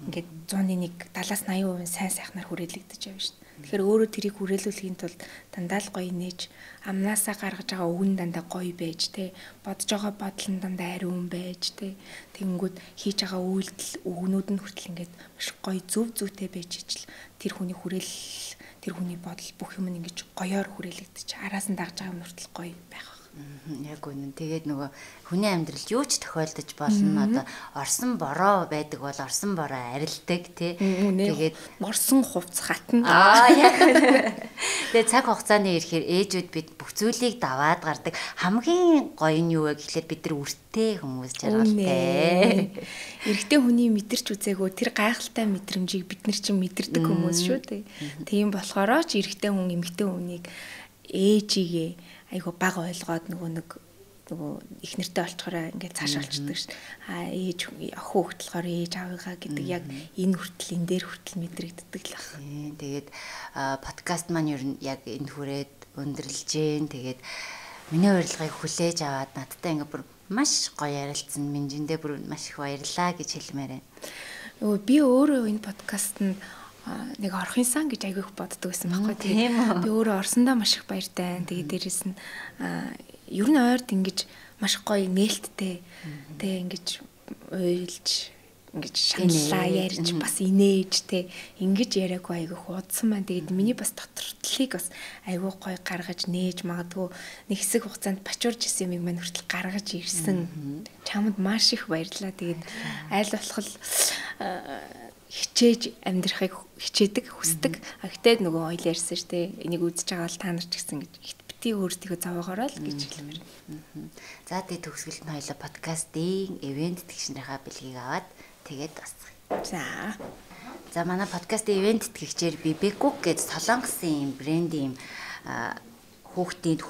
ингээд 101 70-80% сайн сайхнаар хүрээлэгдэж явна шүү дээ. Тэгэхээр өөрөө тэрийг хүрээлүүлэхийн тулд дандаа л гоё нээж амнаасаа гаргаж байгаа үгэн дандаа гоё байж тэ бодож байгаа бодол нь дандаа ариун байж тэ тэгэнгүүт хийж байгаа үйлдэл үгнүүд нь хүртэл ингээд маш гоё зөвтэй байж ижил тэр хүний хүрээлэл тэр хүний бодол бүх юм нь ингэж гоёор хүрээлэгдэж араас нь дагж байгаа юм хүртэл гоё байх. Яг үнэн. Тэгээд нөгөө хүний амьдралд юу ч тохиолдож болно. Одоо орсон бороо байдаг бол орсон бороо арилдаг тий. Тэгээд морсон хувц хатна. Яг үнэн. Тэгээд цаг хугацааны ирэхээр ээжүүд бид бүх зүйлийг даваад гардаг. Хамгийн гоё нь юу вэ гэхэлэр бид нар үртэй хүмүүс жаргалтай. Эрэгтэй хүний мэдэрч үзээгөө тэр гайхалтай мэдрэмжийг бид нар чинь мэдэрдэг хүмүүс шүү дээ. Тийм болохоор ч эрэгтэй хүн эмэгтэй хүнийг ээжигээ айгу баг ойлгоод нөгөө их нэртэй олчхороо ингээд цааш олчдаг ш. Ээж охин хөлтлөхөр ээж аавыгаа гэдэг яг энэ хүртэл энэ дээр хүртэл мэдрэгддэг л баг. Тэгээд подкаст маань ер нь яг энэ хүрээд өндөрлж जैन. Тэгээд миний урилгыг хүлээж аваад надтай ингээд бүр маш гоё ярилцсан. Минжиндээ бүр маш их баярлаа гэж хэлмээр байна. Би өөрөө энэ подкаст нь нэг орохын сан гэж айгүй их боддог байсан байхгүй тийм. Би өөрөө орсондоо маш их баяртай. Тэгээд дээрэс нь ер нь ойрд ингэж маш гоё нээлттэй тэг ингэж уйлж ингэж шаналлаа ярьж бас инээж тэг ингэж яриаггүй айгүй хуудсан байна. Тэгээд миний бас дотортлыг бас айгүй гоё гаргаж нээж магадгүй нэг хэсэг хугацаанд бачуурж исэн юм маань хүртэл гаргаж ирсэн. Чамд маш их баярлалаа. Тэгээд аль болох хичээж амьдрахыг хичээдэг, хүсдэг. Гэхдээ нөгөө ойл ярьсан шүү дээ. Энийг үзэж байгаа бол та нар ч гэсэн гэж бити өөртөө зовоогоорой л гэж хэлмээр. За тэгээд төгсгөлд нь хоёлоо подкастын ивент тэгшнэрийнхаа бэлгийг аваад тэгээд басах. За манай подкастын ивент тэгчээр Bibekuk гэж Солонгосын юм брендийн хүүхдэд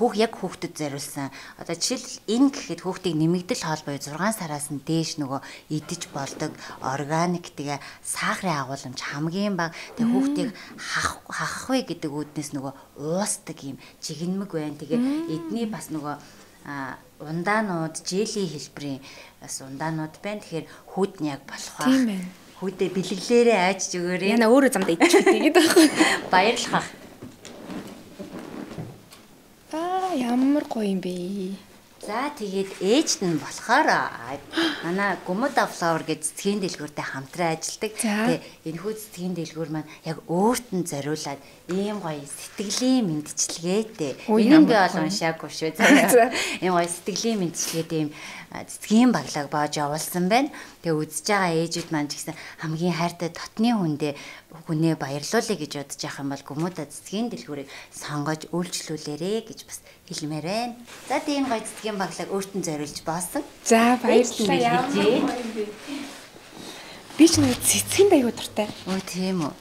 зориулсан. Одоо жишээл энэ гэхэд хүүхдийг нэмэгдэл хоол буюу 6 сараас нь дээш нөгөө идэж болдог органик тэгээ сахарын агуулмж хамгийн бага. Тэгээ хүүхдийг хахахвэ гэдэг үүднээс нөгөө уусдаг юм чигнэмэг байна. Тэгээ эдний бас нөгөө ундаанууд жели хэлбэрийн бас ундаанууд байна. Тэгэхээр хүүд нь яг болох тийм байна. Хүүдээ бэлэглээрээ айж өгөөрэй. Яна өөрөө замдаа идчихвээ тэгээд байхгүй. Баярлах. Ямар гоё юм бэ. За тэгээд ээжд нь болохоор манай Gumuda Flower гэж цэцгийн дэлгүүртэй хамтран ажилладаг. Тэгээ энэ хүү цэцгийн дэлгүүр маань яг өөрт нь зориулаад ийм гоё сэтгэлийн мэдчилгээтэй. Энийг би бол уншаагүй шүү. Ийм гоё сэтгэлийн мэдчилгээтэй ийм цэцгийн баглааг боож явуулсан байна. Тэгээ үзэж байгаа ээжүүд маань ч гэсэн хамгийн хайртай дотны хүнээ баярлуулъя гэж бодож явах юм бол Gumuda цэцгийн дэлгүүрийг сонгож үйлчлүүлээрэ гэж бас хэлмээр байна. За тийм гоё цэцгийн баглааг өөртөө зориулж боосон. За баярлалаа. Би ч нэг цэцгийн даягүй дуртай. Тийм үү.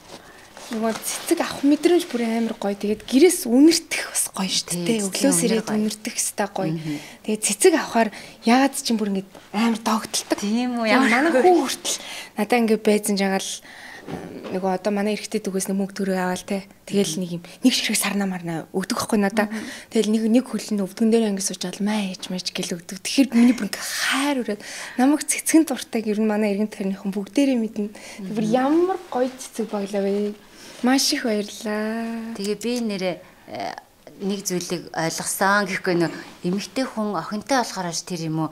Нөгөө цэцэг авах мэдрэмж бүр амар гоё. Тэгээд гэрээс үнэртэх бас гоё шүү дээ. Өглөөс ирээд үнэртэх хэвээр гоё. Тэгээд цэцэг авахаар яагаад ч юм бүр ингэ амар догтлдог. Тийм үү. Манай хүү хүртэл надаа ингэ байзан жагаал нөгөө одоо манай эрэгтэй дүүгээс нэг мөнгө төрөө аваал те. Тэгэл нэг ширхэг сарнаа марнаа өгдөг байхгүй надаа. Тэгэл нэг хөл нь өвдгөн дээр ингэ суужаал мэж гэл өгдөг. Тэгэхээр миний бүр хайр ураад намайг цэцгэн дуртайг ер нь манай эргэн тойрныхан бүгдээрээ мэднэ. Бүр ямар гоё цэцэг баглаа вэ. Маш их баярлаа. Тэгээ би нэрээ нэг зүйлийг ойлгосон гэхгүй нөө эмэгтэй хүн охинтой болохоор тэр юм уу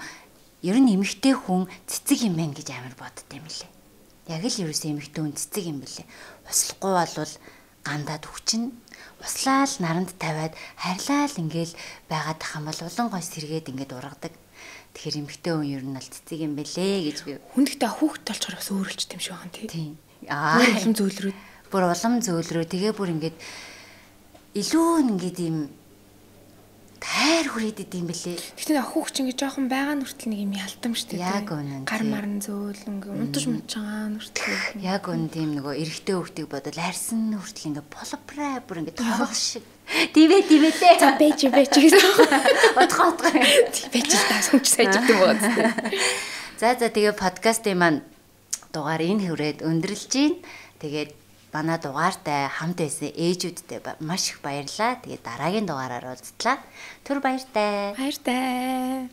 ер нь эмэгтэй хүн цэцэг юм байна гэж амар бодд юм лээ. Яг л ерөөсөө эмэгтэй хүн цэцэг юм бэлээ. Услахгүй болвол гандаад хүчин услаал наранд тавиад харьлал ингээл байгаад тах юм бол улан гой сэргээд ингээд ургадаг. Тэгэхээр эмэгтэй хүн ер нь л цэцэг юм бэлээ гэж би. Хүндэгтэй хүүхд толчоор бас өөрөлдөлт юм шиг байна тий. Улам зөөлрөө. Бүр улам зөөлрөө тэгээ бүр ингээд илүү ингээд юм тайр хүрээд идэм бэлээ. Гэхдээ хүүхд чинь гэж жоохон байгаа нүртэл нэг юм ялтам штэ. Яг үнэн. Гар марн зөөл ингээ унтаж мунчаа нүртэл. Яг үнэн тийм нөгөө эрэгтэй хүүхдийг бодвол арьсан нүртэл ингээ полопраа бүр ингээ тоох шиг. Тивэ тээ. За бэж гэсэн. Утгаа. Бэж та сүнч сайж өгдөг байгаа. За тэгээ подкастын маань дугаар энэ хүрээд өндөрлж гин. Тэгээд манай дугаартай хамт байсан ээжүүдтэй маш их баярлалаа. Тэгээд дараагийн дугаараар уулзтлаа. Түр баяртай. Баяртай.